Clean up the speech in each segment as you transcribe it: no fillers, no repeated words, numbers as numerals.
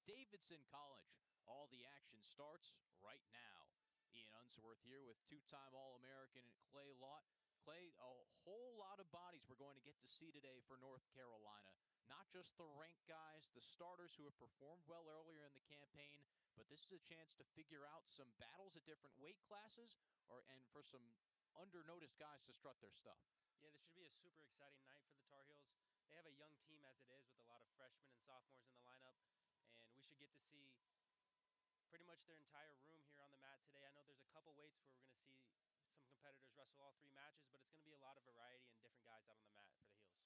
Davidson College. All the action starts right now. Ian Unsworth here with two-time All-American Clay Lott. Clay, a whole lot of bodies we're going to get to see today for North Carolina. Not just the ranked guys, the starters who have performed well earlier in the campaign, but this is a chance to figure out some battles at different weight classes and for some under-noticed guys to strut their stuff. Yeah, this should be a super exciting night for the Tar Heels. They have a young team as it is with a lot of freshmen and sophomores in the lineup, and we should get to see pretty much their entire room here on the mat today. I know there's a couple weights where we're going to see some competitors wrestle all three matches, but it's going to be a lot of variety and different guys out on the mat for the Heels.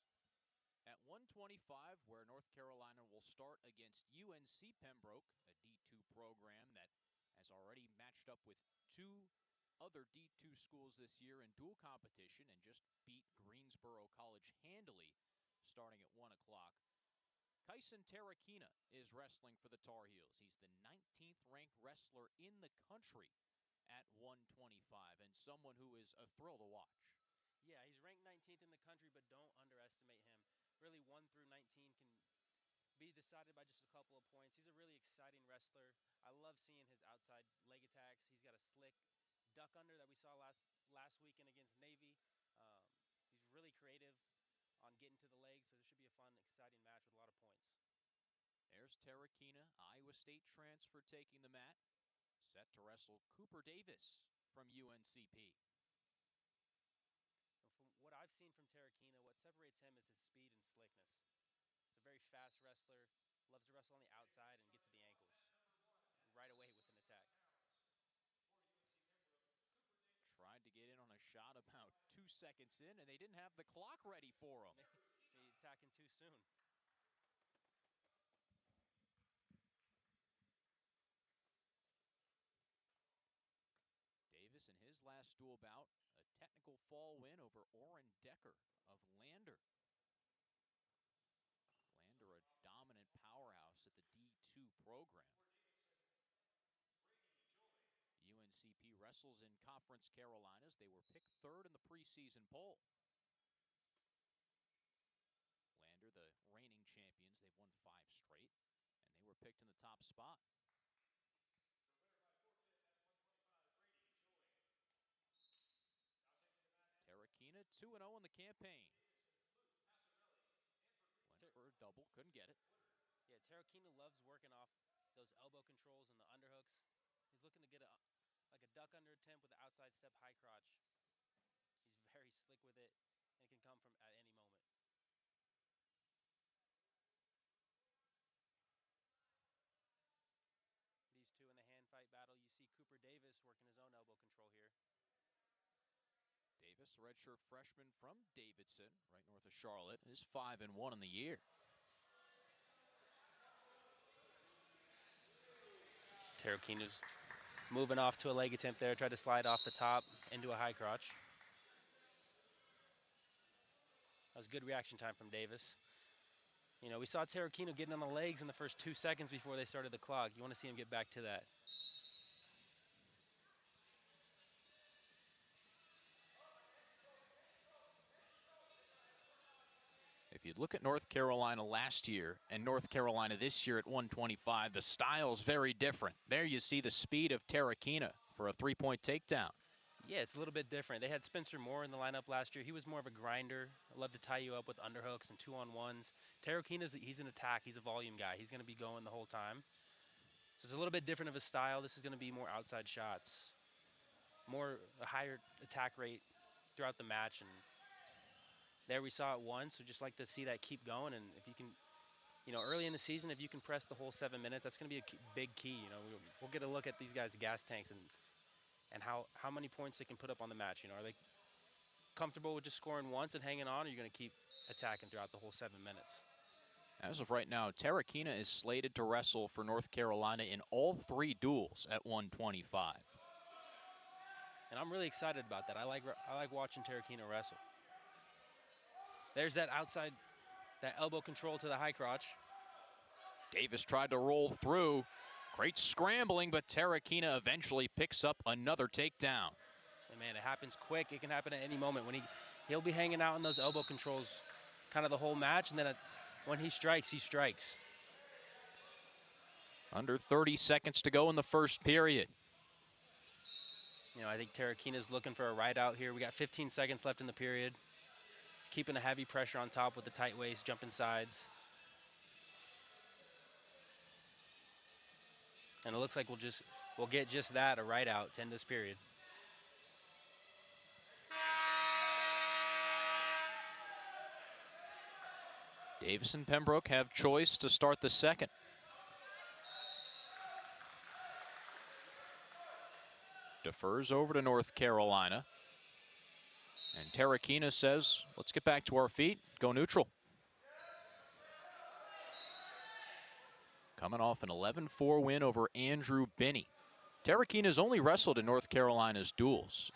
At 125, where North Carolina will start against UNC Pembroke, a D2 program that has already matched up with two other D2 schools this year in dual competition and just beat Greensboro College handily starting at 1 o'clock. Kyson Tarakina is wrestling for the Tar Heels. He's the 19th ranked wrestler in the country at 125 and someone who is a thrill to watch. Yeah, he's ranked 19th in the country, but don't underestimate him. Really, 1 through 19 can be decided by just a couple of points. He's a really exciting wrestler. I love seeing his outside leg attacks. He's got a slick duck under that we saw last weekend against Navy. He's really creative on getting to the legs, so this should be a fun, exciting match with a lot of points. There's Tarakina, Iowa State transfer, taking the mat, set to wrestle Cooper Davis from UNCP. And from what I've seen from Tarakina, what separates him is his speed and slickness. He's a very fast wrestler, loves to wrestle on the outside and get to the ankles right away with an attack. Tried to get in on a shot about 2 seconds in, and they didn't have the clock ready for him. Maybe attacking too soon. Davis in his last dual bout, a technical fall win over Oren Decker of Lander. Lander, a dominant powerhouse at the D2 program. UNCP wrestles in Conference Carolinas. They were picked third in the preseason poll. Lander, the reigning champions, they've won 5 straight, and they were picked in the top spot. Tarakina 2-0 in the campaign. Went for a double, couldn't get it. Yeah, Tarakina loves working off those elbow controls and the underhooks. He's looking to get a duck under attempt with the outside step high crotch. He's very slick with it, and it can come from at any moment. These two in the hand fight battle, you see Cooper Davis working his own elbow control here. Davis, redshirt freshman from Davidson, right north of Charlotte, is 5-1 in the year. Tarakina's moving off to a leg attempt there, tried to slide off the top into a high crotch. That was good reaction time from Davis. You know, we saw Tarakina getting on the legs in the first 2 seconds before they started the clock. You want to see him get back to that. If you look at North Carolina last year and North Carolina this year at 125, the style's very different. There you see the speed of Tarakina for a 3-point takedown. Yeah, it's a little bit different. They had Spencer Moore in the lineup last year. He was more of a grinder. I love to tie you up with underhooks and 2-on-1s. Tarakina's, he's an attack. He's a volume guy. He's going to be going the whole time. So it's a little bit different of a style. This is going to be more outside shots, a higher attack rate throughout the match. And there we saw it once. So just like to see that keep going. And if you can, you know, early in the season, if you can press the whole 7 minutes, that's going to be a big key. You know, we'll get a look at these guys' gas tanks and how many points they can put up on the match. You know, are they comfortable with just scoring once and hanging on, or are you going to keep attacking throughout the whole 7 minutes? As of right now, Tarakina is slated to wrestle for North Carolina in all 3 duels at 125. And I'm really excited about that. I like watching Tarakina wrestle. There's that outside, that elbow control to the high crotch. Davis tried to roll through. Great scrambling, but Tarakina eventually picks up another takedown. And man, it happens quick. It can happen at any moment. When he'll be hanging out in those elbow controls kind of the whole match, and then when he strikes, he strikes. Under 30 seconds to go in the first period. You know, I think Terrakina's looking for a ride out here. We got 15 seconds left in the period. Keeping a heavy pressure on top with the tight waist, jumping sides. And it looks like we'll get just that, a ride out to end this period. Davis and Pembroke have choice to start the second. Defers over to North Carolina. And Terrakina says, let's get back to our feet, go neutral. Coming off an 11-4 win over Andrew Binney. Terrakina's only wrestled in North Carolina's duels.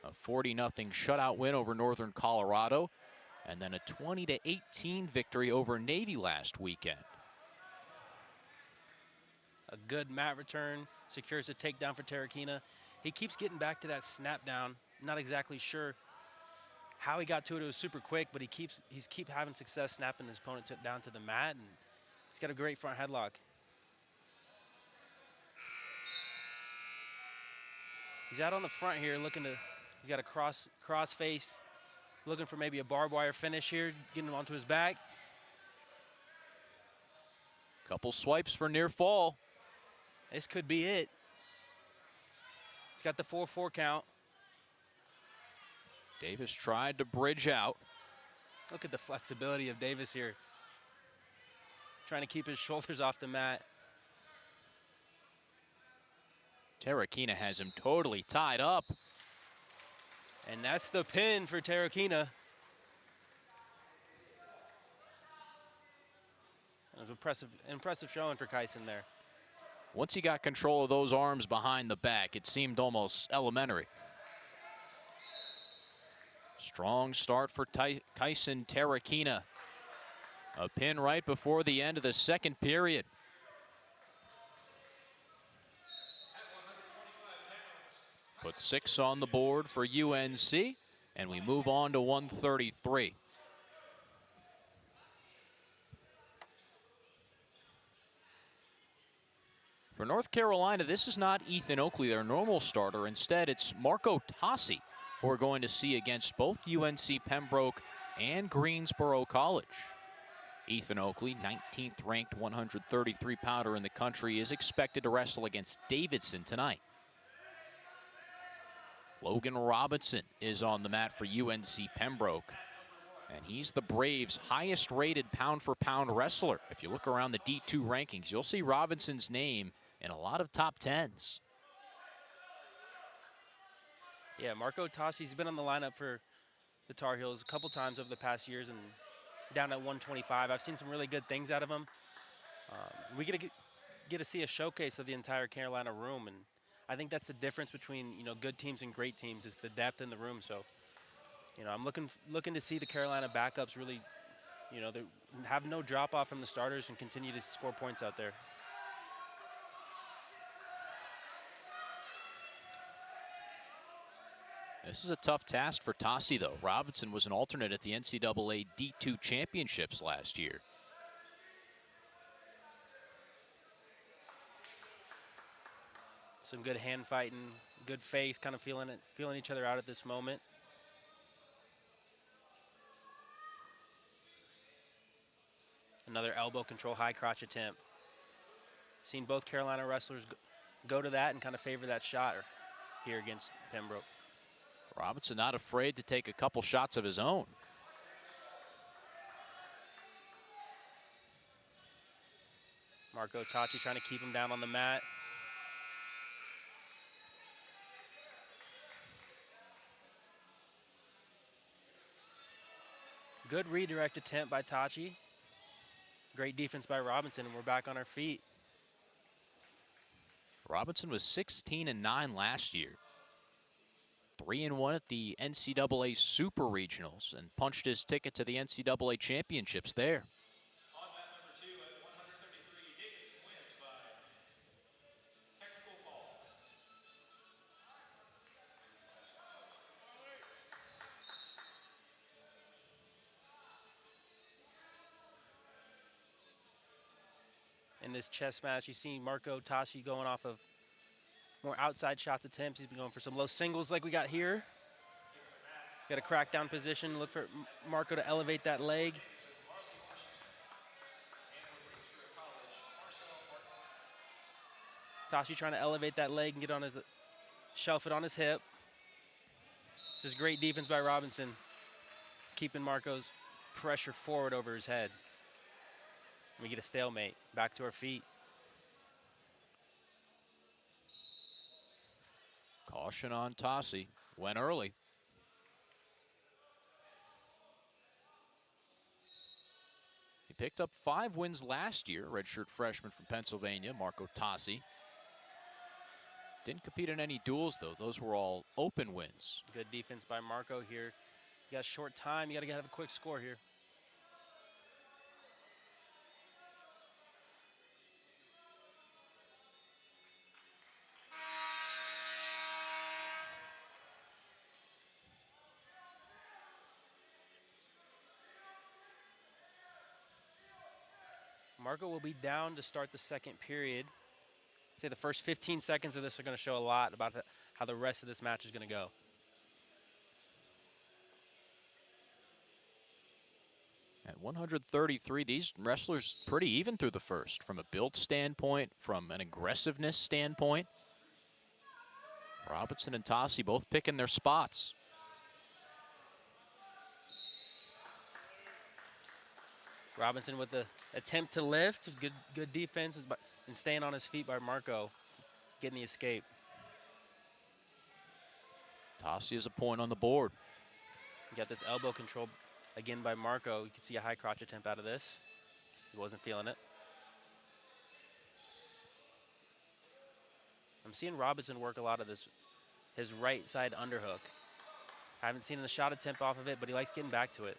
A 40-0 shutout win over Northern Colorado, and then a 20-18 victory over Navy last weekend. A good mat return, secures a takedown for Terrakina. He keeps getting back to that snap down. Not exactly sure how he got to it. It was super quick, but he's keep having success snapping his opponent down to the mat, and he's got a great front headlock. He's out on the front here looking to, he's got a cross face, looking for maybe a barbed wire finish here, getting him onto his back. Couple swipes for near fall. This could be it. He's got the 4-4 count. Davis tried to bridge out. Look at the flexibility of Davis here. Trying to keep his shoulders off the mat. Terrakina has him totally tied up. And that's the pin for Terrakina. That was impressive showing for Kyson there. Once he got control of those arms behind the back, it seemed almost elementary. Strong start for Kyson Terrakina. A pin right before the end of the second period. Put 6 on the board for UNC, and we move on to 133. For North Carolina, this is not Ethan Oakley, their normal starter. Instead, it's Marco Tassi, who we're going to see against both UNC Pembroke and Greensboro College. Ethan Oakley, 19th ranked 133-pounder in the country, is expected to wrestle against Davidson tonight. Logan Robinson is on the mat for UNC Pembroke, and he's the Braves' highest-rated pound-for-pound wrestler. If you look around the D2 rankings, you'll see Robinson's name in a lot of top 10s. Yeah, Marco Tassi's been on the lineup for the Tar Heels a couple times over the past years, and down at 125. I've seen some really good things out of him. We get to see a showcase of the entire Carolina room, and I think that's the difference between, you know, good teams and great teams, is the depth in the room. So, you know, I'm looking to see the Carolina backups really, you know, they have no drop off from the starters and continue to score points out there. This is a tough task for Tassi, though. Robinson was an alternate at the NCAA D2 championships last year. Some good hand fighting, good face, kind of feeling each other out at this moment. Another elbow control, high crotch attempt. Seen both Carolina wrestlers go to that and kind of favor that shot here against Pembroke. Robinson not afraid to take a couple shots of his own. Marco Tassi trying to keep him down on the mat. Good redirect attempt by Tassi. Great defense by Robinson, and we're back on our feet. Robinson was 16-9 last year. 3-1 at the NCAA Super Regionals, and punched his ticket to the NCAA championships there. On mat number 2 at 133, Davidson wins by technical fall. in this chess match. You see Marco Tassi going off of more outside shots attempts. He's been going for some low singles like we got here. Got a crackdown position. Look for Marco to elevate that leg. Tassi trying to elevate that leg and get on his, shelf it on his hip. This is great defense by Robinson, keeping Marco's pressure forward over his head. We get a stalemate. Back to our feet. Caution on Tassi. Went early. He picked up 5 wins last year, redshirt freshman from Pennsylvania, Marco Tassi. Didn't compete in any duels, though. Those were all open wins. Good defense by Marco here. You got a short time. You got to have a quick score here. Marco will be down to start the second period. I'd say the first 15 seconds of this are going to show a lot about how the rest of this match is going to go. At 133, these wrestlers pretty even through the first, from a build standpoint, from an aggressiveness standpoint. Robinson and Tassi both picking their spots. Robinson with the attempt to lift. Good defense and staying on his feet by Marco, getting the escape. Tassi is a point on the board. You got this elbow control again by Marco. You can see a high crotch attempt out of this. He wasn't feeling it. I'm seeing Robinson work a lot of this, his right side underhook. I haven't seen the shot attempt off of it, but he likes getting back to it.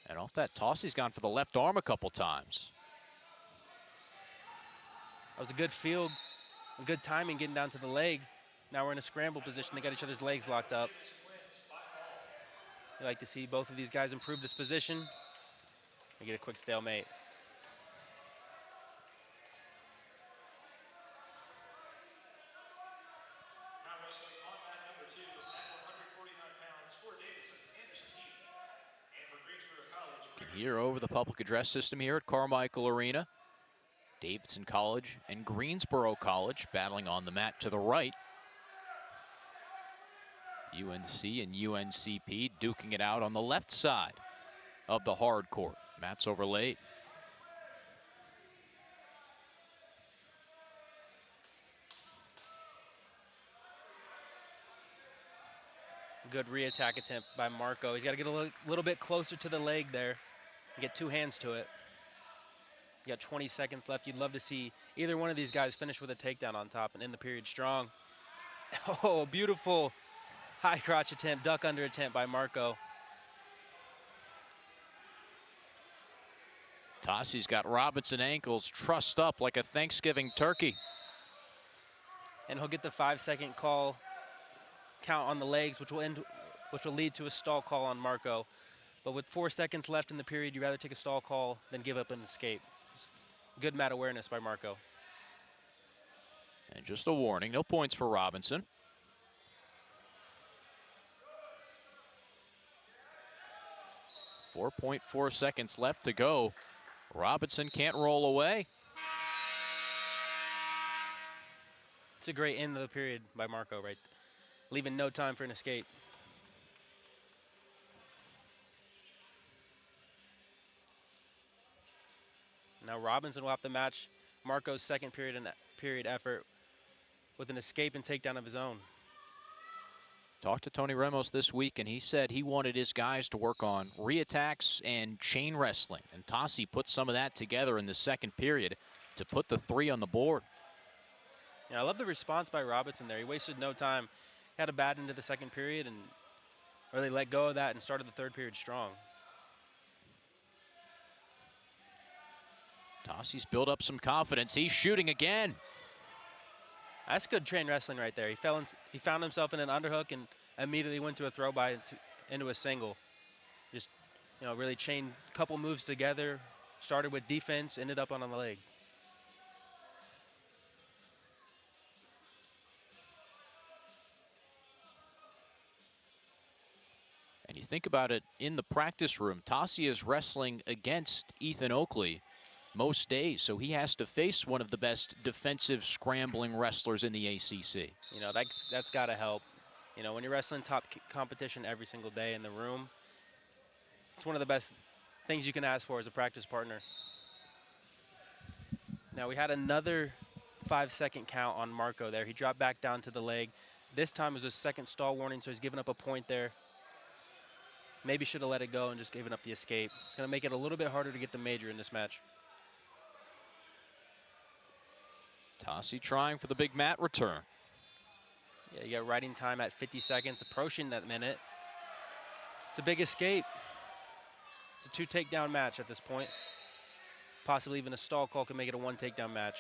And off that toss, he's gone for the left arm a couple times. That was a good field, a good timing getting down to the leg. Now we're in a scramble position. They got each other's legs locked up. You like to see both of these guys improve this position. We get a quick stalemate. Here over the public address system here at Carmichael Arena. Davidson College and Greensboro College battling on the mat to the right. UNC and UNCP duking it out on the left side of the hard court. Mats overlaid. Good re-attack attempt by Marco. He's got to get a little bit closer to the leg there. Get 2 hands to it. You got 20 seconds left. You'd love to see either one of these guys finish with a takedown on top and end the period strong. Oh, beautiful high crotch attempt, duck under attempt by Marco. Tassi's got Robinson ankles trussed up like a Thanksgiving turkey. And he'll get the 5-second call count on the legs, which will lead to a stall call on Marco. But with 4 seconds left in the period, you'd rather take a stall call than give up an escape. Good mat awareness by Marco. And just a warning, no points for Robinson. .4 seconds left to go. Robinson can't roll away. It's a great end of the period by Marco, right? Leaving no time for an escape. Now Robinson will have to match Marco's second period effort with an escape and takedown of his own. Talked to Tony Ramos this week, and he said he wanted his guys to work on re-attacks and chain wrestling. And Tassi put some of that together in the second period to put the 3 on the board. Yeah, I love the response by Robinson there. He wasted no time. He had a bad into the second period and really let go of that and started the third period strong. Tassi's built up some confidence. He's shooting again. That's good train wrestling right there. He found himself in an underhook and immediately went to a throw by into a single. Just really chained a couple moves together, started with defense, ended up on the leg. And you think about it, in the practice room, Tassi is wrestling against Ethan Oakley most days, so he has to face one of the best defensive scrambling wrestlers in the ACC. That's got to help. When you're wrestling top competition every single day in the room, it's one of the best things you can ask for as a practice partner. Now we had another 5-second count on Marco there. He dropped back down to the leg. This time was a second stall warning, so he's giving up a point there. Maybe should have let it go and just given up the escape. It's going to make it a little bit harder to get the major in this match. Tassi trying for the big mat return. Yeah, you got riding time at 50 seconds, approaching that minute. It's a big escape. It's a 2 takedown match at this point. Possibly even a stall call can make it a 1 takedown match.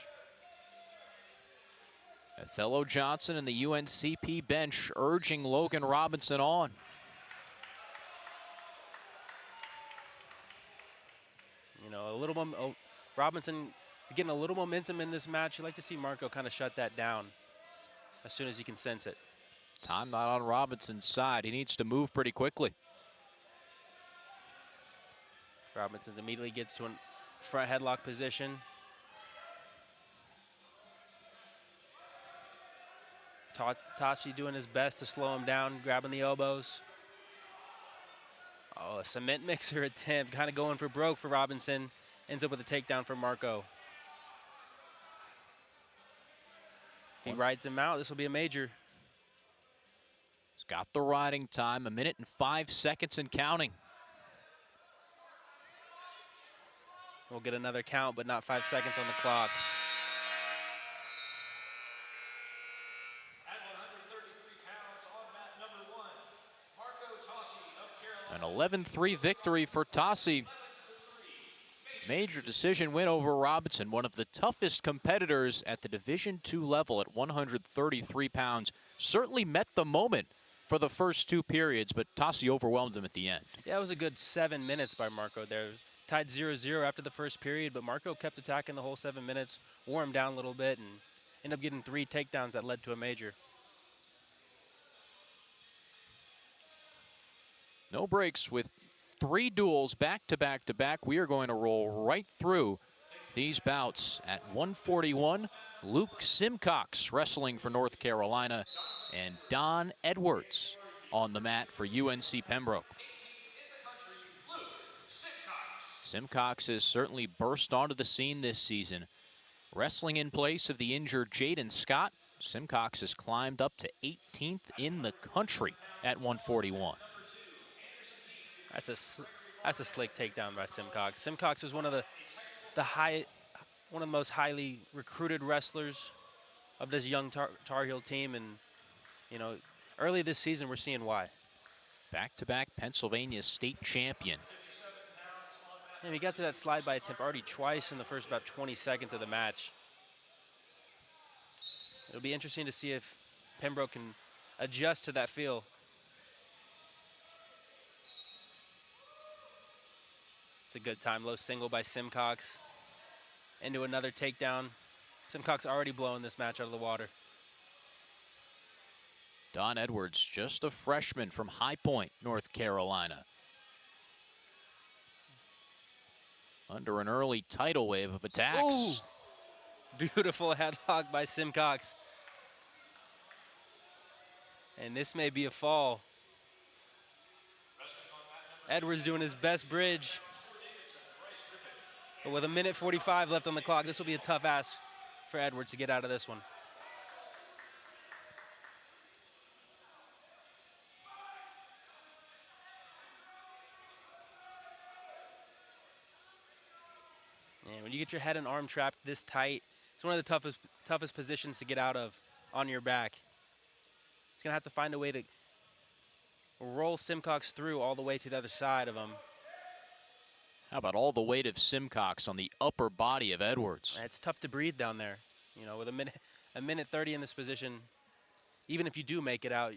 Othello Johnson and the UNCP bench urging Logan Robinson on. Robinson is getting a little momentum in this match. You'd like to see Marco kind of shut that down as soon as he can sense it. Time not on Robinson's side. He needs to move pretty quickly. Robinson immediately gets to a front headlock position. Tashi doing his best to slow him down, grabbing the elbows. Oh, a cement mixer attempt, kind of going for broke for Robinson. Ends up with a takedown for Marco. If he rides him out, this will be a major. He's got the riding time, 1 minute and 5 seconds and counting. We'll get another count, but not 5 seconds on the clock. At 133 pounds, on mat number 1, Marco Tassi of Carolina. An 11-3 victory for Tassi. Major decision win over Robinson, one of the toughest competitors at the Division II level at 133 pounds. Certainly met the moment for the first 2 periods, but Tassi overwhelmed him at the end. Yeah, it was a good 7 minutes by Marco there. It was tied 0-0 after the first period, but Marco kept attacking the whole 7 minutes, wore him down a little bit, and ended up getting 3 takedowns that led to a major. No breaks with 3 duels back to back to back. We are going to roll right through these bouts. At 141, Luke Simcox wrestling for North Carolina, and Don Edwards on the mat for UNC Pembroke. Simcox has certainly burst onto the scene this season. Wrestling in place of the injured Jaden Scott, Simcox has climbed up to 18th in the country at 141. That's a slick takedown by Simcox. Simcox is one of the most highly recruited wrestlers of this young Tar Heel team, and early this season we're seeing why. Back-to-back Pennsylvania state champion. And he got to that slide by attempt already twice in the first about 20 seconds of the match. It'll be interesting to see if Pembroke can adjust to that feel. It's a good time. Low single by Simcox. Into another takedown. Simcox already blowing this match out of the water. Don Edwards, just a freshman from High Point, North Carolina. Under an early tidal wave of attacks. Ooh. Beautiful headlock by Simcox. And this may be a fall. Edwards doing his best bridge. But with 1:45 left on the clock, this will be a tough ask for Edwards to get out of this one. And when you get your head and arm trapped this tight, it's one of the toughest positions to get out of on your back. He's gonna have to find a way to roll Simcox through all the way to the other side of him. How about all the weight of Simcox on the upper body of Edwards? It's tough to breathe down there. With a minute 30 in this position, even if you do make it out,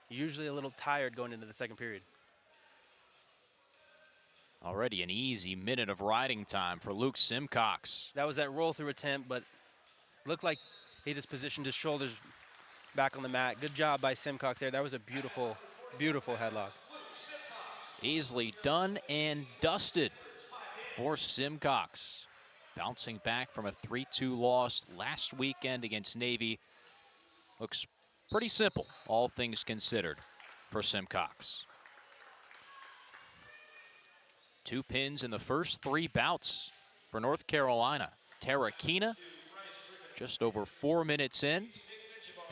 you're usually a little tired going into the second period. Already an easy minute of riding time for Luke Simcox. That was that roll-through attempt, but looked like he just positioned his shoulders back on the mat. Good job by Simcox there. That was a beautiful, beautiful headlock. Easily done and dusted for Simcox. Bouncing back from a 3-2 loss last weekend against Navy. Looks pretty simple, all things considered, for Simcox. 2 pins in the first 3 bouts for North Carolina. Tarakina just over 4 minutes in.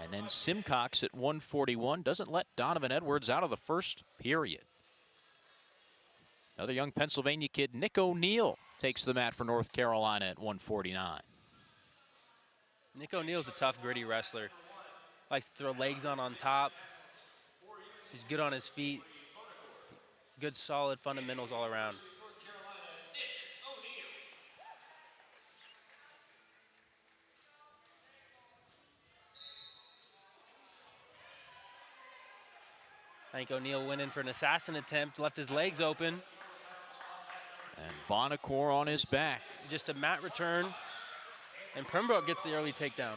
And then Simcox at 141 doesn't let Donovan Edwards out of the first period. Another young Pennsylvania kid, Nick O'Neill, takes the mat for North Carolina at 149. Nick O'Neill's a tough, gritty wrestler. Likes to throw legs on top. He's good on his feet. Good, solid fundamentals all around. I think O'Neill went in for an assassin attempt, left his legs open. And Bonacore on his back. Just a mat return. And Pembroke gets the early takedown.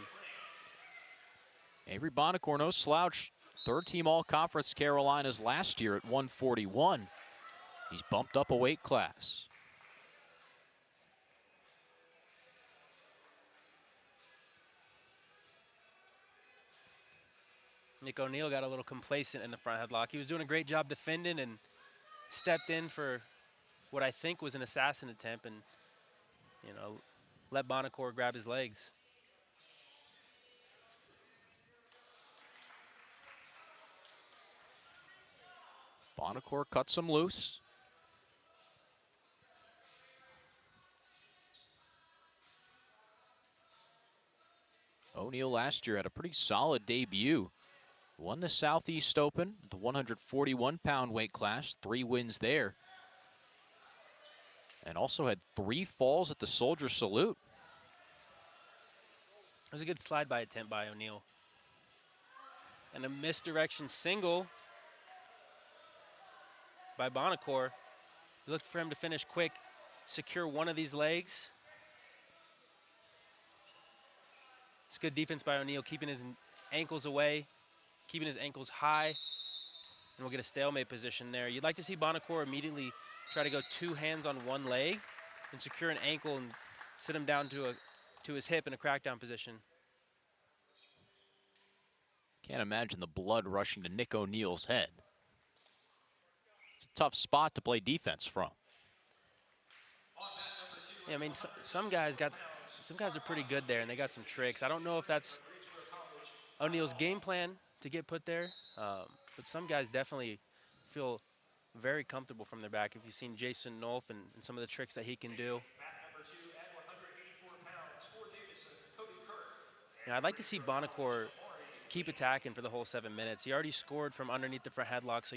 Avery Bonacore, no slouch. 3rd-team All-Conference Carolinas last year at 141. He's bumped up a weight class. Nick O'Neill got a little complacent in the front headlock. He was doing a great job defending and stepped in for what I think was an assassin attempt and, you know, let Bonacore grab his legs. Bonacore cuts him loose. O'Neill last year had a pretty solid debut. Won the Southeast Open, the 141-pound weight class, 3 wins there. And also had 3 falls at the Soldier Salute. It was a good slide-by attempt by O'Neill. And a misdirection single by Bonacore. He looked for him to finish quick, secure one of these legs. It's good defense by O'Neill, keeping his ankles away, keeping his ankles high, and we'll get a stalemate position there. You'd like to see Bonacore immediately try to go 2 hands on one leg and secure an ankle and sit him down to his hip in a crackdown position. Can't imagine the blood rushing to Nick O'Neill's head. It's a tough spot to play defense from. Yeah, I mean, some guys are pretty good there, and they got some tricks. I don't know if that's O'Neill's game plan to get put there, but some guys definitely feel very comfortable from their back. If you've seen Jason Nolf and some of the tricks that he can do. Yeah, I'd like to see Bonacore keep attacking for the whole 7 minutes. He already scored from underneath the front headlock, so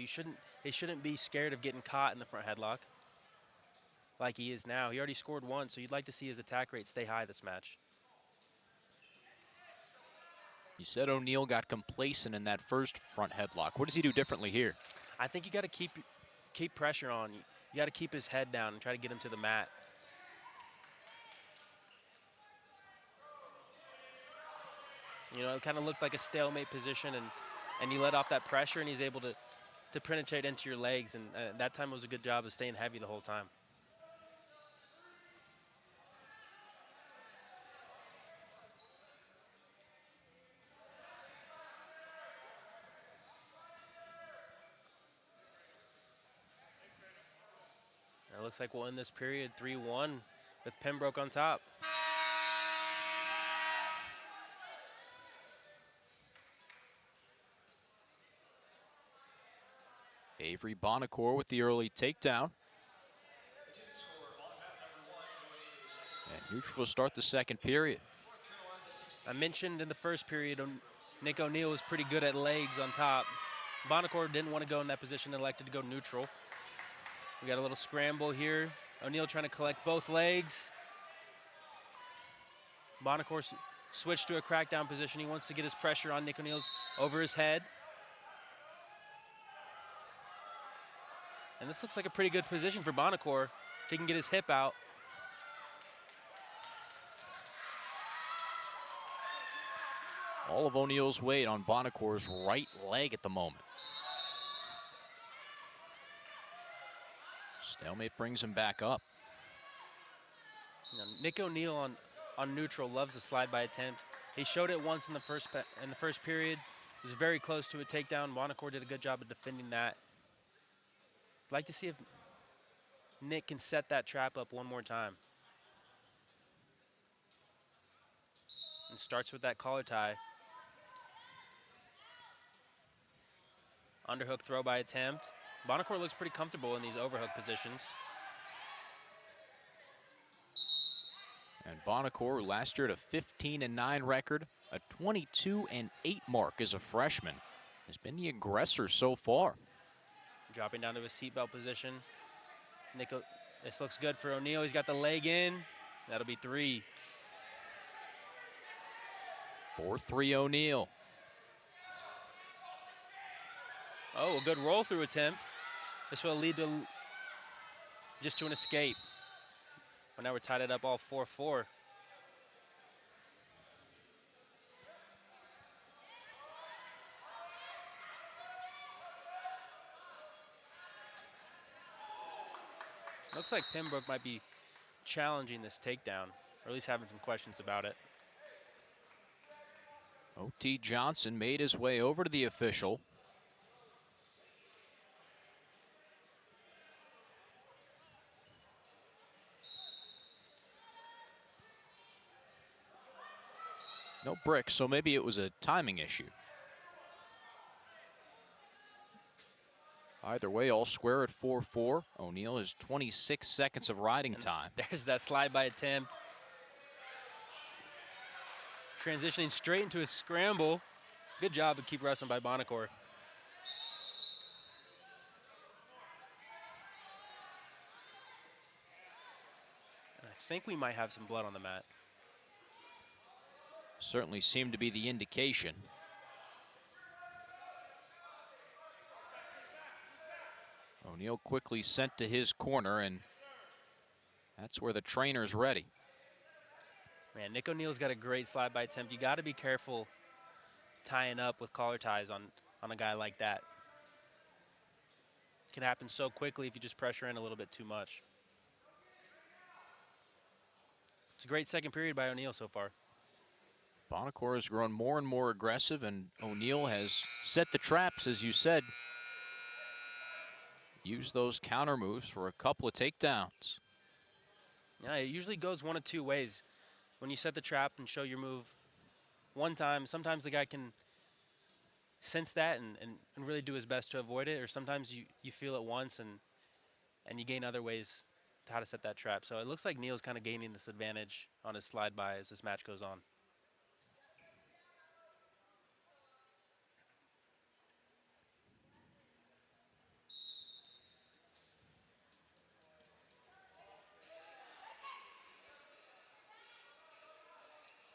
they shouldn't be scared of getting caught in the front headlock like he is now. He already scored once, so you'd like to see his attack rate stay high this match. You said O'Neill got complacent in that first front headlock. What does he do differently here? I think you got to keep pressure on. You got to keep his head down and try to get him to the mat. You know, it kind of looked like a stalemate position, and you let off that pressure, and he's able to penetrate into your legs, and that time was a good job of staying heavy the whole time. It looks like we'll end this period 3-1 with Pembroke on top. Avery Bonacore with the early takedown. And neutral to start the second period. I mentioned in the first period, Nick O'Neill was pretty good at legs on top. Bonacore didn't want to go in that position and elected to go neutral. We got a little scramble here. O'Neill trying to collect both legs. Bonacore switched to a crackdown position. He wants to get his pressure on Nick O'Neill's over his head. And this looks like a pretty good position for Bonacore if he can get his hip out. All of O'Neal's weight on Bonacore's right leg at the moment. Stalemate brings him back up. Now, Nick O'Neal on neutral loves the slide by attempt. He showed it once in the first period. It was very close to a takedown. Bonacore did a good job of defending that. I'd like to see if Nick can set that trap up one more time. And starts with that collar tie. Underhook throw by attempt. Bonacore looks pretty comfortable in these overhook positions. And Bonacore last year at a 15-9 record, a 22-8 mark as a freshman, has been the aggressor so far. Dropping down to a seatbelt position. This looks good for O'Neal. He's got the leg in. That'll be 3. 4-3 O'Neal. Oh, a good roll through attempt. This will lead to just to an escape. Well, now we're tied it up all 4-4. Looks like Pembroke might be challenging this takedown, or at least having some questions about it. O.T. Johnson made his way over to the official. No bricks, so maybe it was a timing issue. Either way, all square at 4-4. O'Neal has 26 seconds of riding time. There's that slide by attempt. Transitioning straight into a scramble. Good job to keep wrestling by Bonacore. And I think we might have some blood on the mat. Certainly seemed to be the indication. O'Neal quickly sent to his corner, and that's where the trainer's ready. Man, Nick O'Neal's got a great slide by attempt. You got to be careful tying up with collar ties on a guy like that. It can happen so quickly if you just pressure in a little bit too much. It's a great second period by O'Neal so far. Bonacore has grown more and more aggressive, and O'Neal has set the traps, as you said. Use those counter moves for a couple of takedowns. Yeah, it usually goes one of two ways. When you set the trap and show your move one time, sometimes the guy can sense that and really do his best to avoid it, or sometimes you feel it once and you gain other ways to how to set that trap. So it looks like Neal's kind of gaining this advantage on his slide by as this match goes on.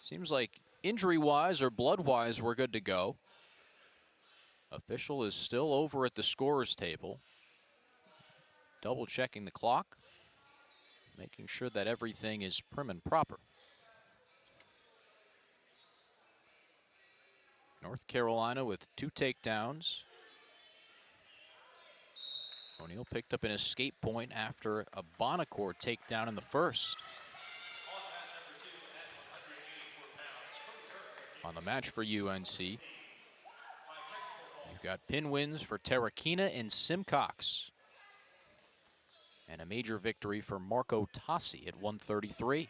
Seems like injury-wise or blood-wise, we're good to go. Official is still over at the scorer's table, double-checking the clock, making sure that everything is prim and proper. North Carolina with 2 takedowns. O'Neal picked up an escape point after a Bonacore takedown in the first. On the match for UNC, you've got pin wins for Terrakina and Simcox, and a major victory for Marco Tassi at 133.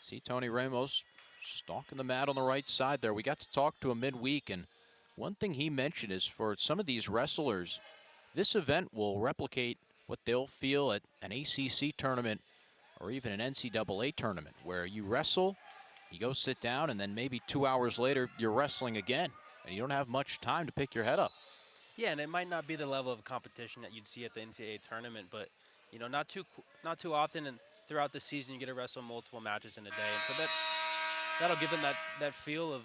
See Tony Ramos stalking the mat on the right side there. We got to talk to him midweek, and one thing he mentioned is for some of these wrestlers, this event will replicate what they'll feel at an ACC tournament or even an NCAA tournament, where you wrestle, you go sit down, and then maybe 2 hours later you're wrestling again, and you don't have much time to pick your head up. Yeah, and it might not be the level of competition that you'd see at the NCAA tournament, but You know, not too often, and throughout the season you get to wrestle multiple matches in a day, and so that'll give them that feel of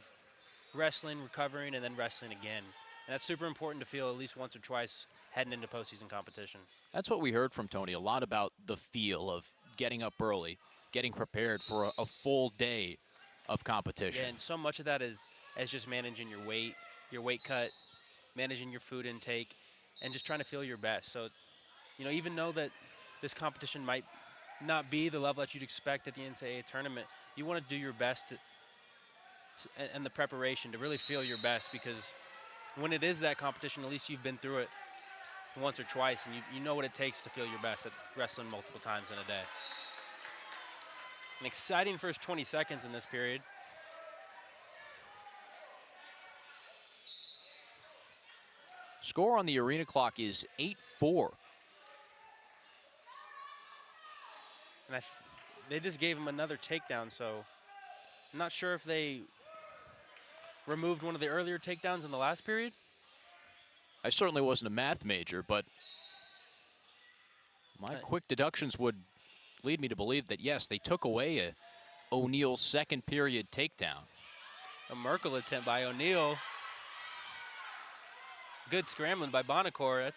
wrestling, recovering, and then wrestling again. And that's super important to feel at least once or twice heading into postseason competition. That's what we heard from Tony, a lot about the feel of getting up early, getting prepared for a full day of competition. Yeah, and so much of that is just managing your weight cut, managing your food intake, and just trying to feel your best. So, you know, even though that this competition might not be the level that you'd expect at the NCAA tournament, you want to do your best and the preparation to really feel your best, because when it is that competition, at least you've been through it once or twice, and you know what it takes to feel your best at wrestling multiple times in a day. An exciting first 20 seconds in this period. Score on the arena clock is 8-4. And they just gave him another takedown, so I'm not sure if they removed one of the earlier takedowns in the last period. I certainly wasn't a math major, but my quick deductions would lead me to believe that, yes, they took away O'Neal's second period takedown. A Merkel attempt by O'Neal. Good scrambling by Bonacore.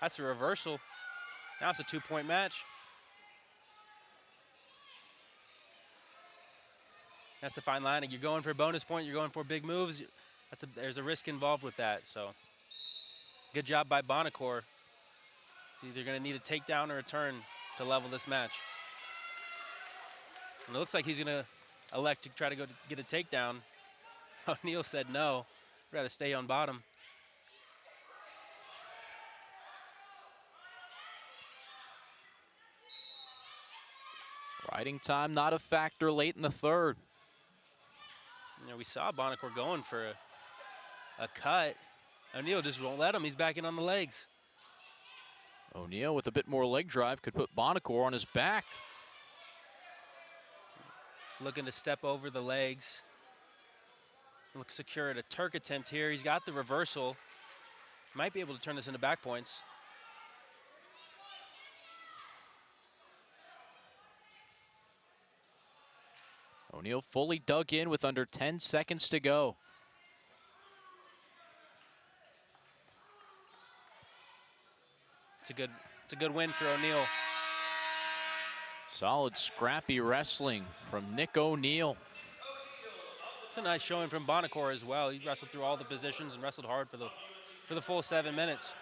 That's a reversal. Now it's a 2-point match. That's the fine line. You're going for a bonus point. You're going for big moves. There's a risk involved with that. So good job by Bonacore. It's either going to need a takedown or a turn to level this match. And it looks like he's going to elect to try to go to get a takedown. O'Neal said no. I'd rather stay on bottom. Riding time not a factor late in the third. You know, we saw Bonacore going for a cut. O'Neal just won't let him. He's backing on the legs. O'Neal with a bit more leg drive could put Bonacore on his back. Looking to step over the legs. Looks secure at a Turk attempt here. He's got the reversal. Might be able to turn this into back points. O'Neal fully dug in with under 10 seconds to go. It's a good win for O'Neal. Solid, scrappy wrestling from Nick O'Neal. It's a nice showing from Bonacore as well. He wrestled through all the positions and wrestled hard for the full 7 minutes.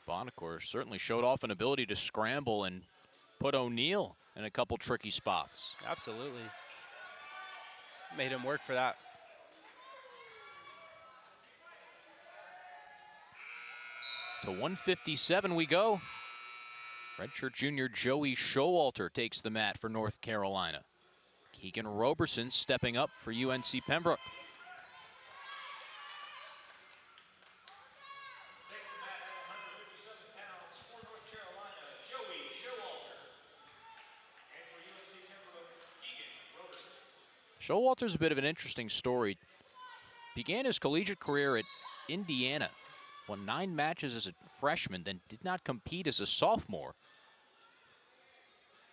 Bonacore certainly showed off an ability to scramble and put O'Neal in a couple tricky spots. Absolutely. Made him work for that. To 157 we go. Redshirt junior Joey Showalter takes the mat for North Carolina. Keegan Roberson stepping up for UNC Pembroke. Taking the mat at 157 pounds for North Carolina, Joey Showalter. And for UNC Pembroke, Keegan Roberson. Showalter's a bit of an interesting story. Began his collegiate career at Indiana. Won 9 matches as a freshman, then did not compete as a sophomore.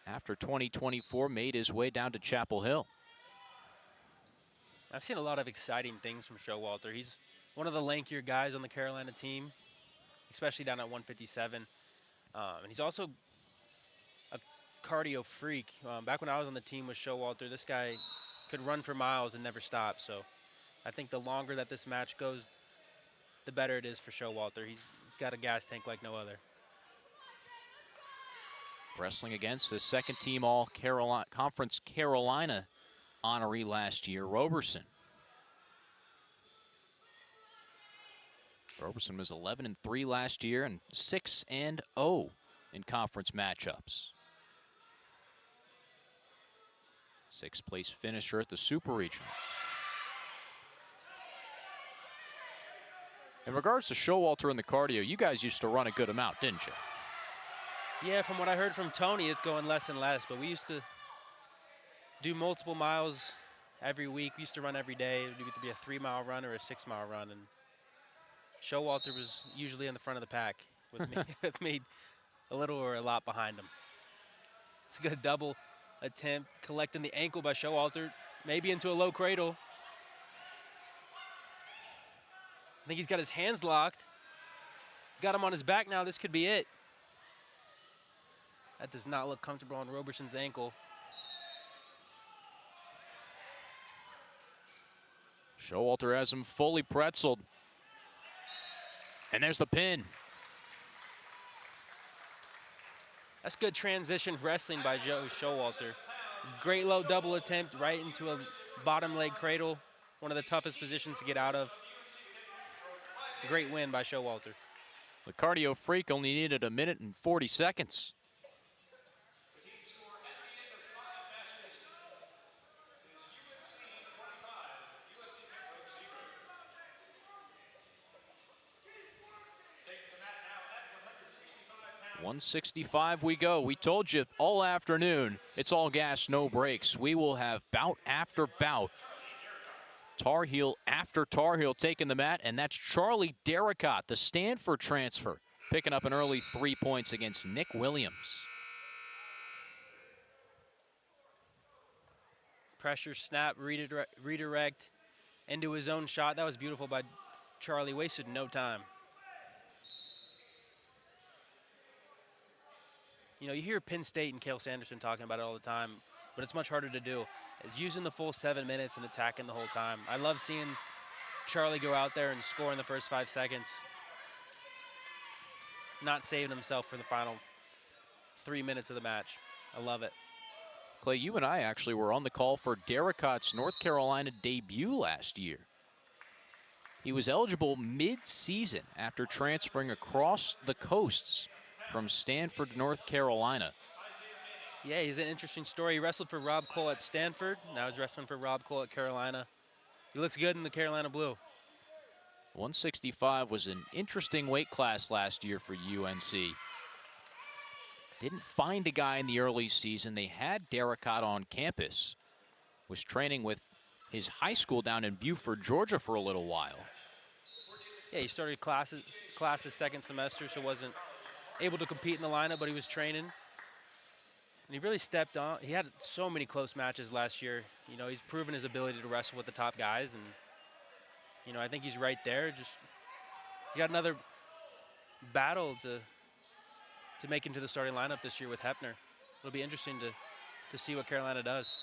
After 2024, made his way down to Chapel Hill. I've seen a lot of exciting things from Showalter. He's one of the lankier guys on the Carolina team, especially down at 157. And he's also a cardio freak. Back when I was on the team with Showalter, this guy could run for miles and never stop. So I think the longer that this match goes, the better it is for Showalter. He's got a gas tank like no other. Wrestling against the second team Conference Carolina honoree last year, Roberson. Roberson was 11-3 last year and 6-0 in conference matchups. 6th place finisher at the Super Regionals. In regards to Showalter and the cardio, you guys used to run a good amount, didn't you? Yeah, from what I heard from Tony, it's going less and less, but we used to do multiple miles every week. We used to run every day. It would either be a 3-mile run or a 6-mile run, and Showalter was usually in the front of the pack with me, with me a little or a lot behind him. It's a good double attempt, collecting the ankle by Showalter, maybe into a low cradle. I think he's got his hands locked. He's got him on his back now. This could be it. That does not look comfortable on Roberson's ankle. Showalter has him fully pretzeled. And there's the pin. That's good transition wrestling by Joe Showalter. Great low double attempt right into a bottom leg cradle. One of the toughest positions to get out of. Great win by Showalter. The cardio freak only needed 1 minute and 40 seconds. The team score at the end of 5 matches is UNC 25, UNC Pembroke 0. Take the mat now at 165 pounds. 165 we go. We told you all afternoon, it's all gas, no brakes. We will have bout after bout. Tar Heel after Tar Heel taking the mat, and that's Charlie Derricott, the Stanford transfer, picking up an early 3 points against Nick Williams. Pressure, snap, redirect into his own shot. That was beautiful by Charlie. Wasted no time. You know, you hear Penn State and Cale Sanderson talking about it all the time, but it's much harder to do. It's using the full 7 minutes and attacking the whole time. I love seeing Charlie go out there and score in the first 5 seconds. Not saving himself for the final 3 minutes of the match. I love it. Clay, you and I actually were on the call for Derricott's North Carolina debut last year. He was eligible mid-season after transferring across the coasts from Stanford, North Carolina. Yeah, he's an interesting story. He wrestled for Rob Cole at Stanford. Now he's wrestling for Rob Cole at Carolina. He looks good in the Carolina blue. 165 was an interesting weight class last year for UNC. Didn't find a guy in the early season. They had Derricott on campus. Was training with his high school down in Buford, Georgia for a little while. Yeah, he started classes second semester, so wasn't able to compete in the lineup, but he was training. And he really stepped on. He had so many close matches last year. You know, he's proven his ability to wrestle with the top guys. And, you know, I think he's right there. Just, he got another battle to make into the starting lineup this year with Hepner. It'll be interesting to see what Carolina does.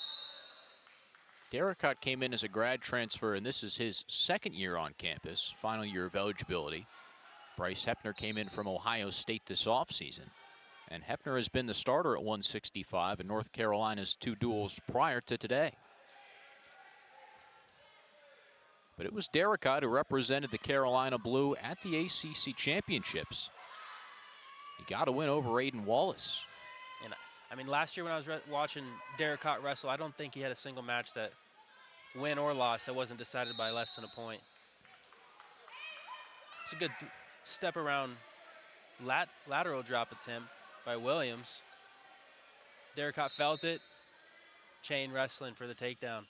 Derricott came in as a grad transfer, and this is his second year on campus, final year of eligibility. Bryce Hepner came in from Ohio State this offseason. And Hepner has been the starter at 165 in North Carolina's 2 duels prior to today. But it was Derricott who represented the Carolina Blue at the ACC Championships. He got a win over Aiden Wallace. And I mean, last year when I was watching Derricott wrestle, I don't think he had a single match that win or loss that wasn't decided by less than a point. It's a good step around lateral drop attempt by Williams. Derricott felt it. Chain wrestling for the takedown.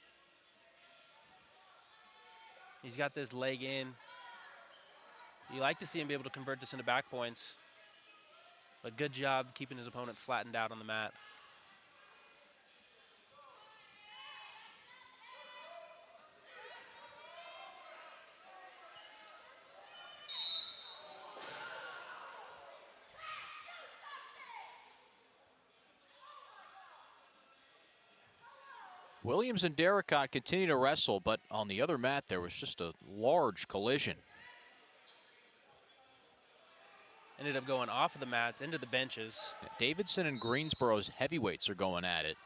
He's got this leg in. You like to see him be able to convert this into back points. But good job keeping his opponent flattened out on the mat. Williams and Derricott continue to wrestle, but on the other mat, there was just a large collision. Ended up going off of the mats into the benches. Davidson and Greensboro's heavyweights are going at it.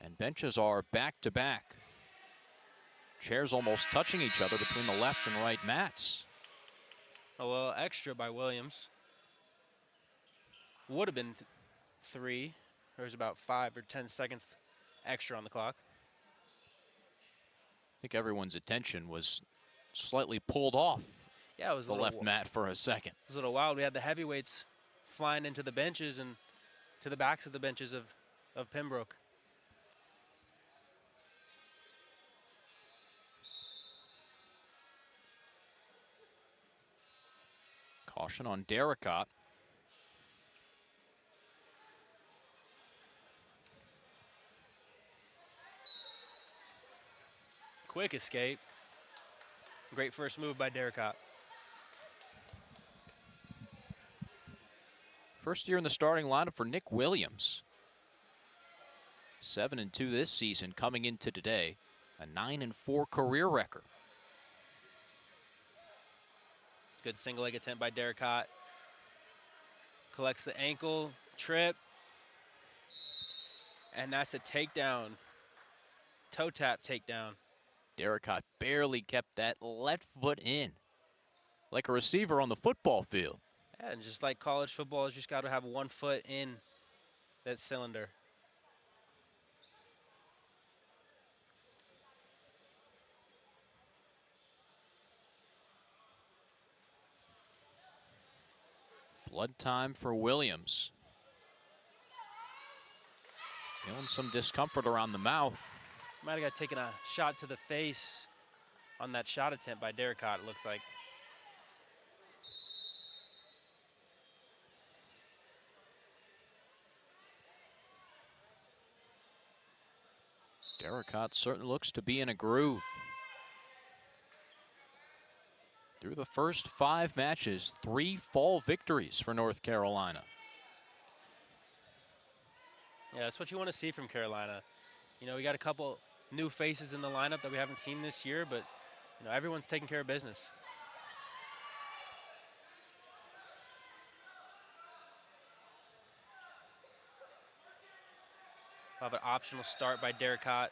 And benches are back to back. Chairs almost touching each other between the left and right mats. A little extra by Williams. Would have been 3. There's about 5 or 10 seconds extra on the clock. I think everyone's attention was slightly pulled off Yeah, it was the left mat for a second. It was a little wild. We had the heavyweights flying into the benches and to the backs of the benches of Pembroke. Caution on Derricott. Quick escape. Great first move by Derricott. First year in the starting lineup for Nick Williams. 7-2 this season, coming into today. A 9-4 career record. Good single leg attempt by Derricott. Collects the ankle, trip. And that's a takedown. Toe tap takedown. Derricott barely kept that left foot in. Like a receiver on the football field. Yeah, and just like college football, you just got to have one foot in that cylinder. Blood time for Williams. Feeling some discomfort around the mouth. Might have got taken a shot to the face on that shot attempt by Derricott, it looks like. Derricott certainly looks to be in a groove. Through the first 5 matches, 3 fall victories for North Carolina. Yeah, that's what you want to see from Carolina. You know, we got a couple new faces in the lineup that we haven't seen this year, but you know, everyone's taking care of business. We'll have an optional start by Derricott.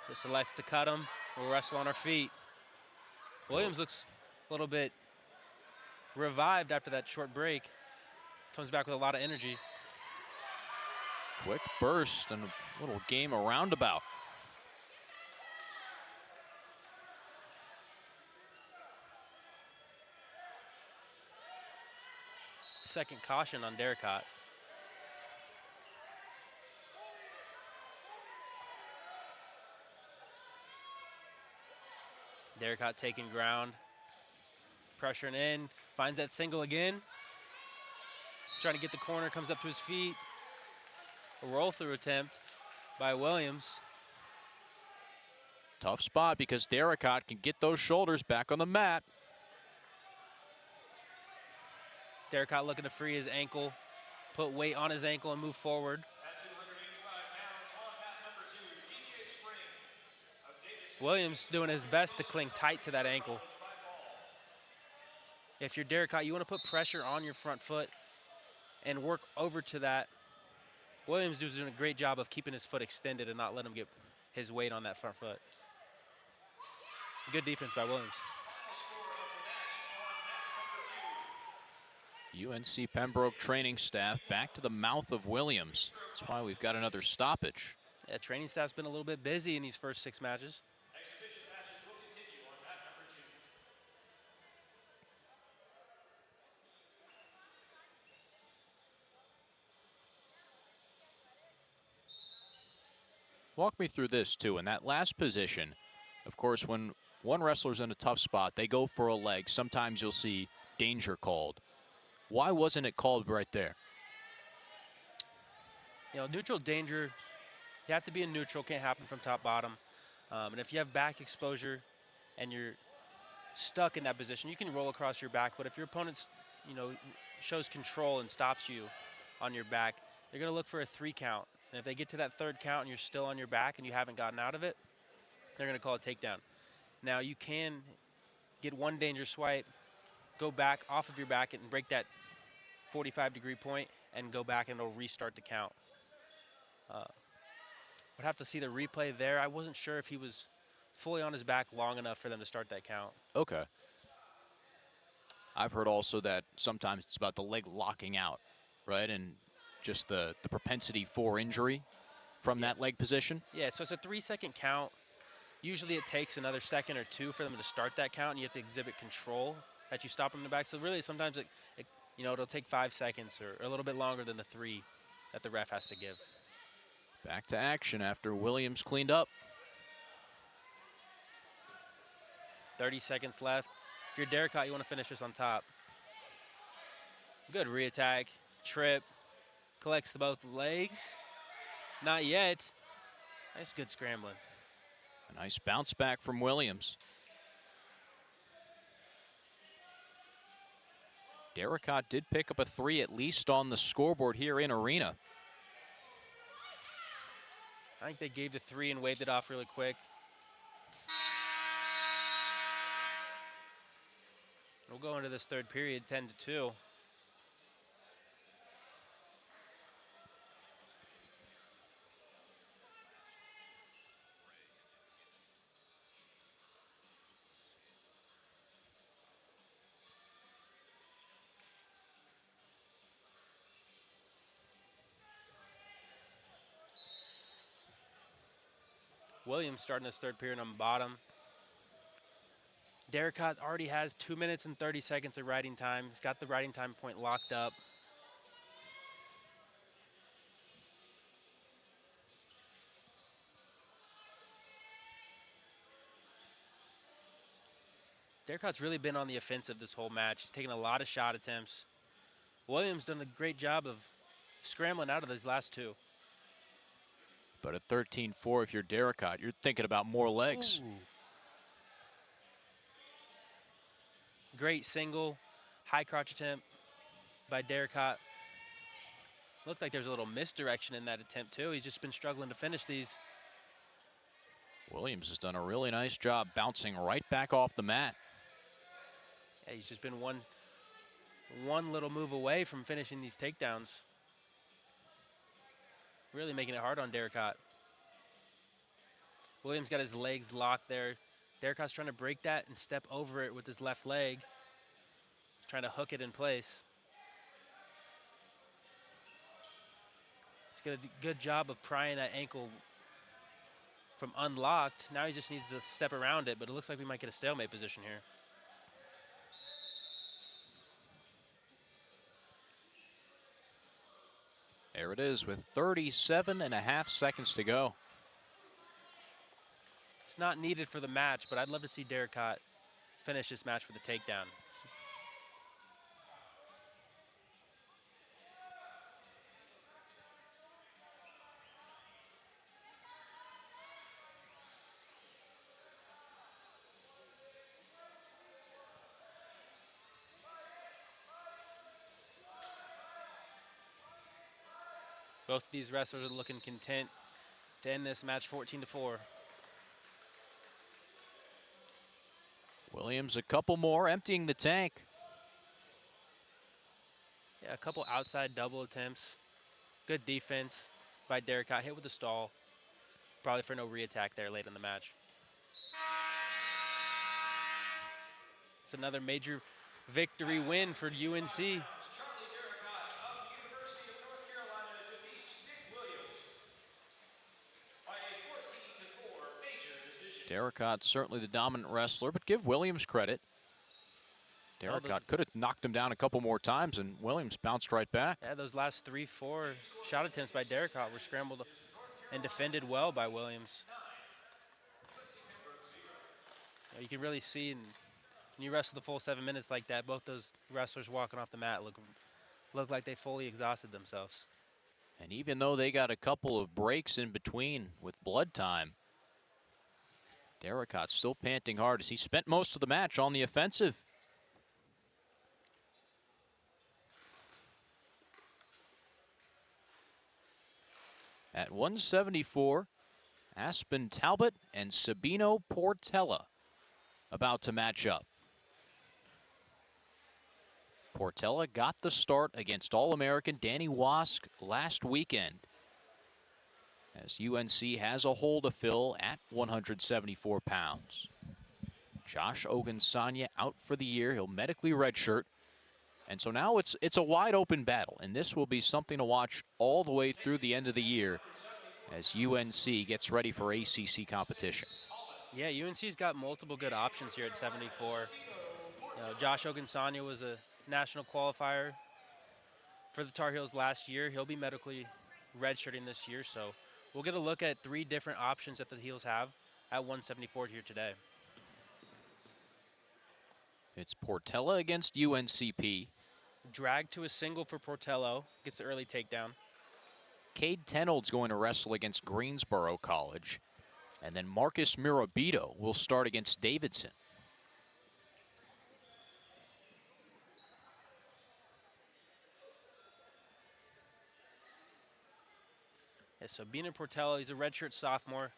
Just elects to cut him. We'll wrestle on our feet. Williams looks a little bit revived after that short break. Comes back with a lot of energy. Quick burst and a little game of roundabout. Second caution on Derricott. Derricott taking ground. Pressuring in. Finds that single again. Trying to get the corner. Comes up to his feet. A roll through attempt by Williams. Tough spot because Derricott can get those shoulders back on the mat. Derricott looking to free his ankle, put weight on his ankle and move forward. At 285 pounds, on mat number 2, DJ Spring of Davidson. Williams doing his best to cling tight to that ankle. If you're Derricott, you want to put pressure on your front foot and work over to that. Williams is doing a great job of keeping his foot extended and not letting him get his weight on that front foot. Good defense by Williams. UNC Pembroke training staff back to the mouth of Williams. That's why we've got another stoppage. Yeah, training staff's been a little bit busy in these first 6 matches. Exhibition matches will continue on mat number 2. Walk me through this too. In that last position, of course, when one wrestler's in a tough spot, they go for a leg. Sometimes you'll see danger called. Why wasn't it called right there? You know, neutral danger, you have to be in neutral, can't happen from top bottom. And if you have back exposure and you're stuck in that position, you can roll across your back, but if your opponent, you know, shows control and stops you on your back, they're gonna look for a 3 count. And if they get to that 3rd count and you're still on your back and you haven't gotten out of it, they're gonna call a takedown. Now you can get one danger swipe, go back off of your back and break that 45-degree point and go back and it'll restart the count. Would have to see the replay there. I wasn't sure if he was fully on his back long enough for them to start that count. Okay. I've heard also that sometimes it's about the leg locking out, right? And just the propensity for injury from that leg position. Yeah, so it's a 3-second count. Usually it takes another 2nd or 2 for them to start that count, and you have to exhibit control that you stop them in the back. So really sometimes you know, it'll take 5 seconds or a little bit longer than the 3 that the ref has to give. Back to action after Williams cleaned up. 30 seconds left. If you're Derricott, you want to finish this on top. Good reattack, trip, collects the both legs. Not yet. Nice, good scrambling. A nice bounce back from Williams. Derricott did pick up a 3 at least on the scoreboard here in arena. I think they gave the 3 and waved it off really quick. We'll go into this third period 10-2. Williams starting this third period on the bottom. Derricott already has 2 minutes and 30 seconds of riding time. He's got the riding time point locked up. Derricott's really been on the offensive this whole match. He's taken a lot of shot attempts. Williams done a great job of scrambling out of these last 2. But at 13-4, if you're Derricott, you're thinking about more legs. Ooh. Great single, high crotch attempt by Derricott. Looked like there's a little misdirection in that attempt too. He's just been struggling to finish these. Williams has done a really nice job bouncing right back off the mat. Yeah, he's just been one little move away from finishing these takedowns. Really making it hard on Derricott. Williams got his legs locked there. Derricott's trying to break that and step over it with his left leg. Trying to hook it in place. He's got a good job of prying that ankle from unlocked. Now he just needs to step around it, but it looks like we might get a stalemate position here. There it is with 37.5 seconds to go. It's not needed for the match, but I'd love to see Derricott finish this match with a takedown. Both of these wrestlers are looking content to end this match 14-4. Williams a couple more, emptying the tank. Yeah, a couple outside double attempts. Good defense by Derricott, hit with a stall. Probably for no reattack there late in the match. It's another major victory win for UNC. Derricott certainly the dominant wrestler, but give Williams credit. Derricott could have knocked him down a couple more times, and Williams bounced right back. Yeah, those last 3-4 shot attempts by Derricott were scrambled and defended well by Williams. You can really see when you wrestle the full 7 minutes like that, both those wrestlers walking off the mat look like they fully exhausted themselves. And even though they got a couple of breaks in between with blood time, Derricott still panting hard as he spent most of the match on the offensive. At 174, Aspen Talbot and Sabino Portella about to match up. Portella got the start against All-American Danny Wask last weekend, as UNC has a hole to fill at 174 pounds. Josh Ogunsanya out for the year. He'll medically redshirt. And so now it's a wide open battle, and this will be something to watch all the way through the end of the year as UNC gets ready for ACC competition. Yeah, UNC's got multiple good options here at 74. Josh Ogunsanya was a national qualifier for the Tar Heels last year. He'll be medically redshirting this year, so we'll get a look at 3 different options that the Heels have at 174 here today. It's Portella against UNCP. Drag to a single for Portello. Gets the early takedown. Cade Tenold's going to wrestle against Greensboro College. And then Marcus Mirabito will start against Davidson. Yeah, so Sabino Portello, he's a redshirt sophomore.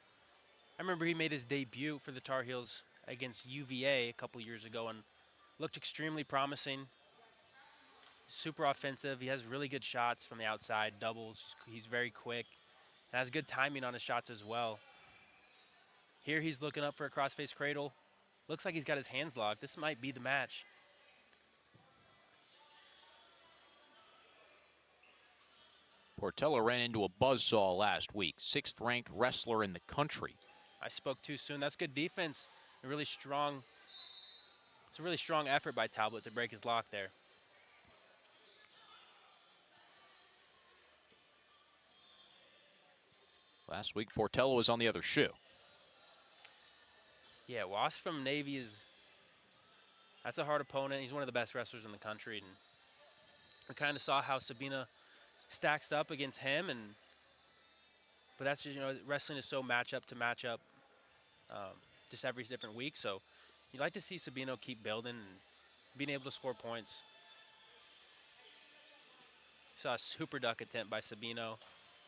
I remember he made his debut for the Tar Heels against UVA a couple years ago and looked extremely promising. Super offensive. He has really good shots from the outside, doubles. He's very quick. And has good timing on his shots as well. Here he's looking up for a crossface cradle. Looks like he's got his hands locked. This might be the match. Portello ran into a buzzsaw last week, 6th ranked wrestler in the country. I spoke too soon. That's good defense. A really strong. It's a really strong effort by Talbot to break his lock there. Last week, Portello was on the other shoe. Yeah, Wasp from Navy that's a hard opponent. He's one of the best wrestlers in the country. And we kind of saw how Sabina stacks up against him. But that's just, wrestling is so matchup to matchup just every different week. So you'd like to see Sabino keep building and being able to score points. Saw a super duck attempt by Sabino.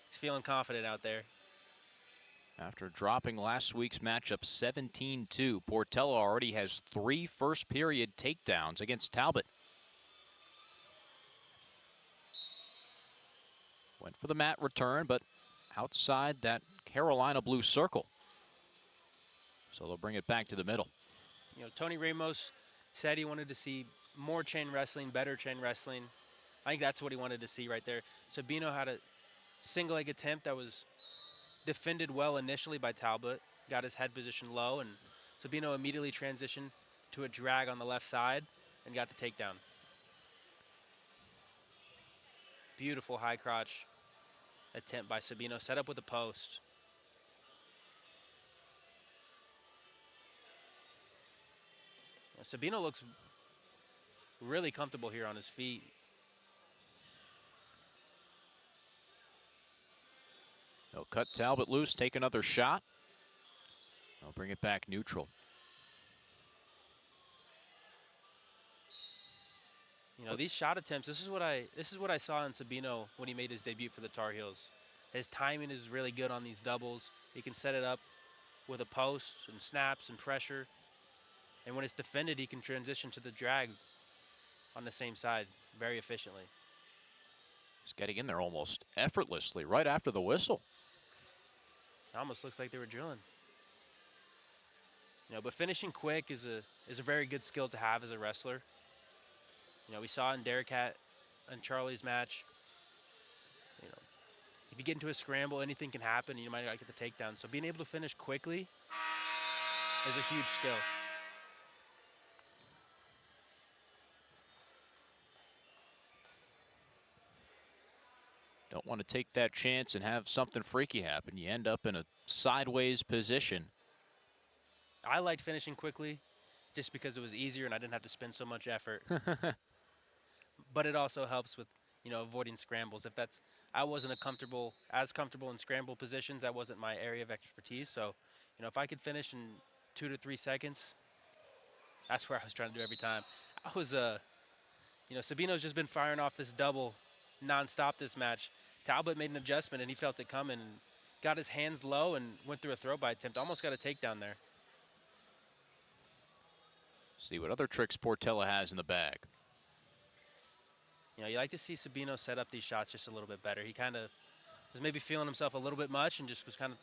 He's feeling confident out there. After dropping last week's matchup 17-2, Portello already has 3 first-period takedowns against Talbot. Went for the mat return, but outside that Carolina blue circle. So they'll bring it back to the middle. Tony Ramos said he wanted to see more chain wrestling, better chain wrestling. I think that's what he wanted to see right there. Sabino had a single leg attempt that was defended well initially by Talbot, got his head position low, and Sabino immediately transitioned to a drag on the left side and got the takedown. Beautiful high crotch attempt by Sabino, set up with a post. Sabino looks really comfortable here on his feet. They'll cut Talbot loose, take another shot. They'll bring it back neutral. These shot attempts, this is what I saw in Sabino when he made his debut for the Tar Heels. His timing is really good on these doubles. He can set it up with a post and snaps and pressure. And when it's defended, he can transition to the drag on the same side very efficiently. He's getting in there almost effortlessly right after the whistle. It almost looks like they were drilling. But finishing quick is a very good skill to have as a wrestler. We saw in Derek and Charlie's match. If you get into a scramble, anything can happen. You might not get the takedown. So being able to finish quickly is a huge skill. Don't want to take that chance and have something freaky happen. You end up in a sideways position. I liked finishing quickly just because it was easier and I didn't have to spend so much effort. But it also helps with, avoiding scrambles. I wasn't as comfortable in scramble positions. That wasn't my area of expertise. So, if I could finish in 2 to 3 seconds, that's where I was trying to do every time. Sabino's just been firing off this double nonstop this match. Talbot made an adjustment and he felt it coming and got his hands low and went through a throw-by attempt. Almost got a takedown there. See what other tricks Portello has in the bag. You like to see Sabino set up these shots just a little bit better. He kind of was maybe feeling himself a little bit much and just was kind of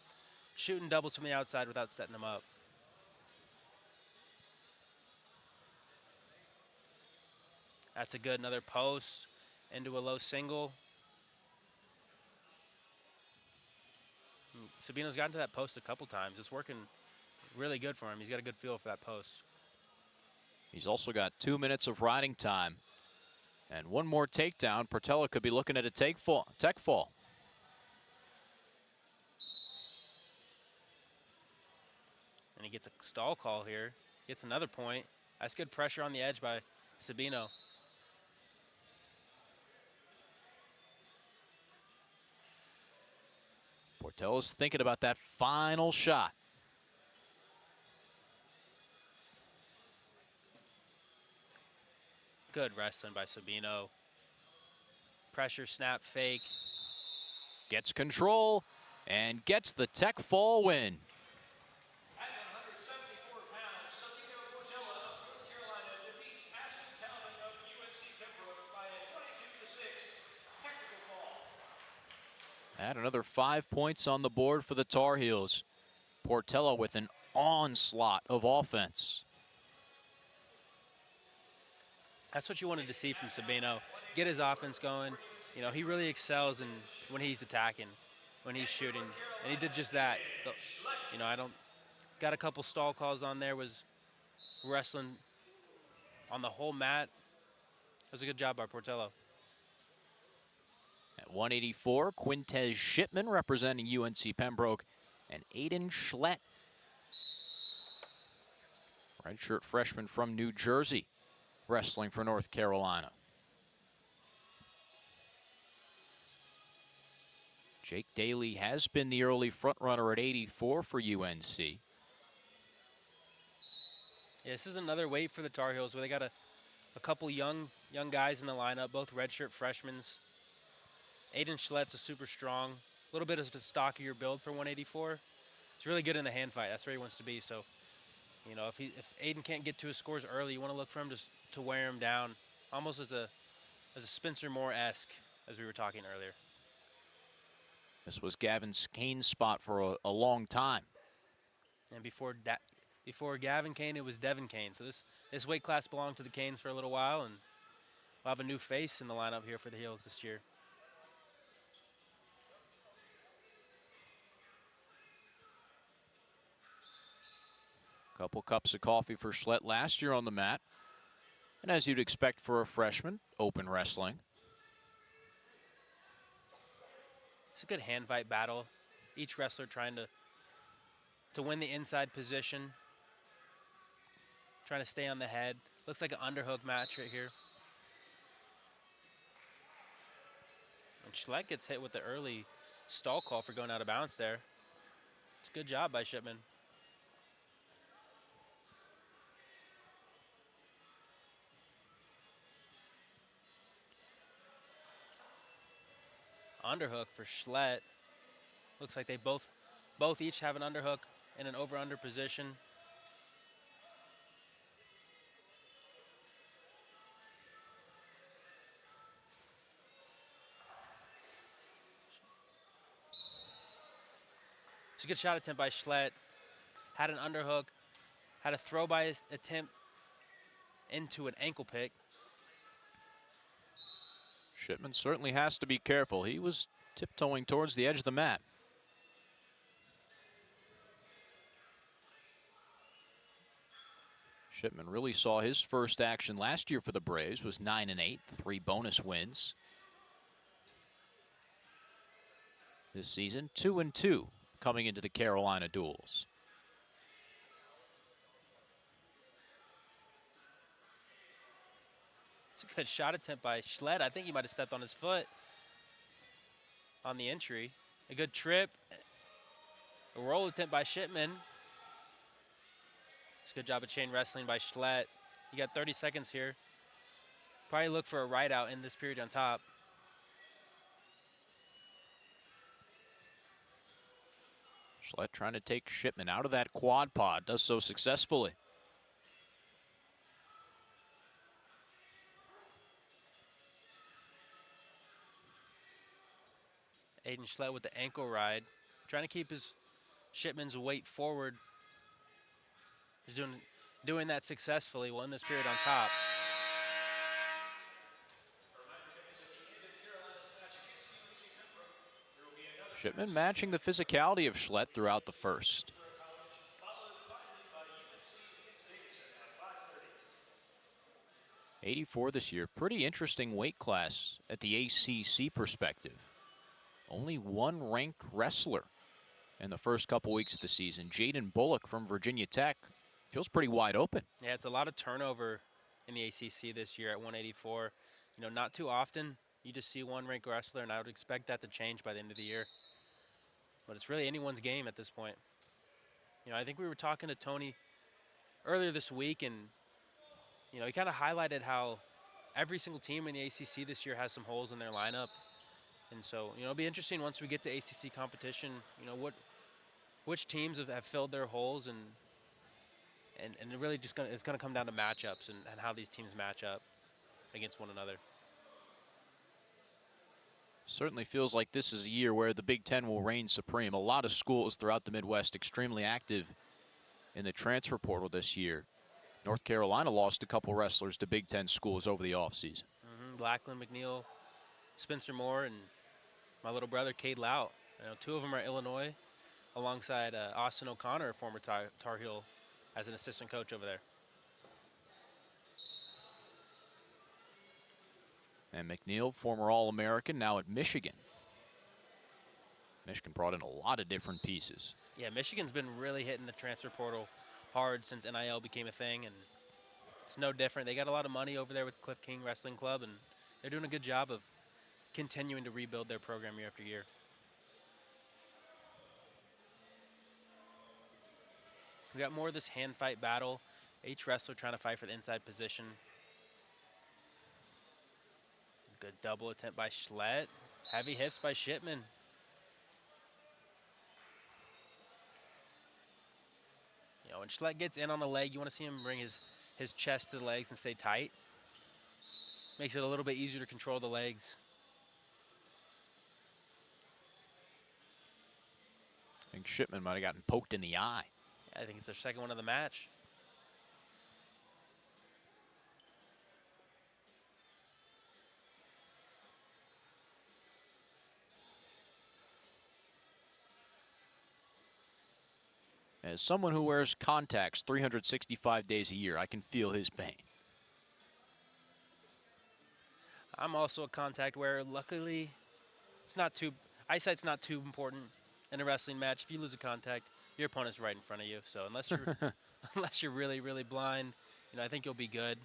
shooting doubles from the outside without setting them up. That's another post into a low single. Sabino's gotten to that post a couple times. It's working really good for him. He's got a good feel for that post. He's also got 2 minutes of riding time. And one more takedown. Portello could be looking at a tech fall. And he gets a stall call here. Gets another point. That's good pressure on the edge by Sabino. Portella's thinking about that final shot. Good wrestling by Sabino. Pressure, snap, fake. Gets control and gets the tech fall win. At 174 pounds, Sabino Portella of North Carolina defeats Aspen Talman of UNC Pembroke by a 22-6 technical fall. Add another 5 points on the board for the Tar Heels. Portella with an onslaught of offense. That's what you wanted to see from Sabino. Get his offense going. You know, he really excels when he's attacking, when he's shooting. And he did just that. You know, got a couple stall calls on there, was wrestling on the whole mat. That was a good job by Portella. At 184, Quintez Shipman representing UNC Pembroke, and Aiden Schlett, redshirt freshman from New Jersey, wrestling for North Carolina. Jake Daly has been the early frontrunner at 84 for UNC. Yeah, this is another weight for the Tar Heels where they got a couple young guys in the lineup, both redshirt freshmen. Aiden Schlett's a super strong, a little bit of a stockier build for 184. He's really good in the hand fight. That's where he wants to be. So, you know, if Aiden can't get to his scores early, you want to look for him just to wear him down, almost as a Spencer Moore-esque, as we were talking earlier. This was Gavin Kane's spot for a long time. And before Gavin Kane, it was Devin Kane. So this weight class belonged to the Canes for a little while, and we'll have a new face in the lineup here for the Heels this year. Couple cups of coffee for Schlett last year on the mat. And as you'd expect for a freshman, open wrestling. It's a good hand fight battle. Each wrestler trying to win the inside position. Trying to stay on the head. Looks like an underhook match right here. And Schlett gets hit with the early stall call for going out of bounds there. It's a good job by Shipman. Underhook for Schlett. Looks like they both each have an underhook in an over-under position. It's a good shot attempt by Schlett. Had an underhook. Had a throw by his attempt into an ankle pick. Shipman certainly has to be careful. He was tiptoeing towards the edge of the mat. Shipman really saw his first action last year for the Braves, was 9-8, 3 bonus wins. This season, 2-2 coming into the Carolina duels. It's a good shot attempt by Schlett. I think he might have stepped on his foot on the entry. A good trip. A roll attempt by Shipman. It's a good job of chain wrestling by Schlett. You got 30 seconds here. Probably look for a right out in this period on top. Schlett trying to take Shipman out of that quad pod. Does so successfully. Aiden Schlett with the ankle ride. Trying to keep his Shipman's weight forward. He's doing that successfully. We'll end this period on top. Shipman matching the physicality of Schlett throughout the first. 84 this year. Pretty interesting weight class at the ACC perspective. Only one ranked wrestler in the first couple weeks of the season. Jaden Bullock from Virginia Tech feels pretty wide open. Yeah, it's a lot of turnover in the ACC this year at 184. You know, not too often you just see one ranked wrestler, and I would expect that to change by the end of the year. but it's really anyone's game at this point. You know, I think we were talking to Tony earlier this week, and you know, he kind of highlighted how every single team in the ACC this year has some holes in their lineup. And so, you know, it'll be interesting once we get to ACC competition, you know, which teams have filled their holes, and it really just it's gonna come down to matchups and how these teams match up against one another. Certainly feels like this is a year where the Big Ten will reign supreme. A lot of schools throughout the Midwest extremely active in the transfer portal this year. North Carolina lost a couple wrestlers to Big Ten schools over the offseason. Blackland, McNeil, Spencer Moore, and my little brother, Cade Lout. You know, 2 of them are Illinois, alongside Austin O'Connor, a former Tar Heel, as an assistant coach over there. And McNeil, former All-American, now at Michigan. Michigan brought in a lot of different pieces. Yeah, Michigan's been really hitting the transfer portal hard since NIL became a thing, and it's no different. They got a lot of money over there with Cliff King Wrestling Club, and they're doing a good job of continuing to rebuild their program year after year. We got more of this hand fight battle. Each wrestler trying to fight for the inside position. Good double attempt by Schlett. Heavy hips by Shipman. You know, when Schlett gets in on the leg, you want to see him bring his chest to the legs and stay tight. Makes it a little bit easier to control the legs. I think Shipman might have gotten poked in the eye. Yeah, I think it's their second one of the match. As someone who wears contacts 365 days a year, I can feel his pain. I'm also a contact wearer. Luckily, eyesight's not too important in a wrestling match. If you lose a contact, your opponent's right in front of you. So unless you're unless you're really, really blind, you know, I think you'll be good.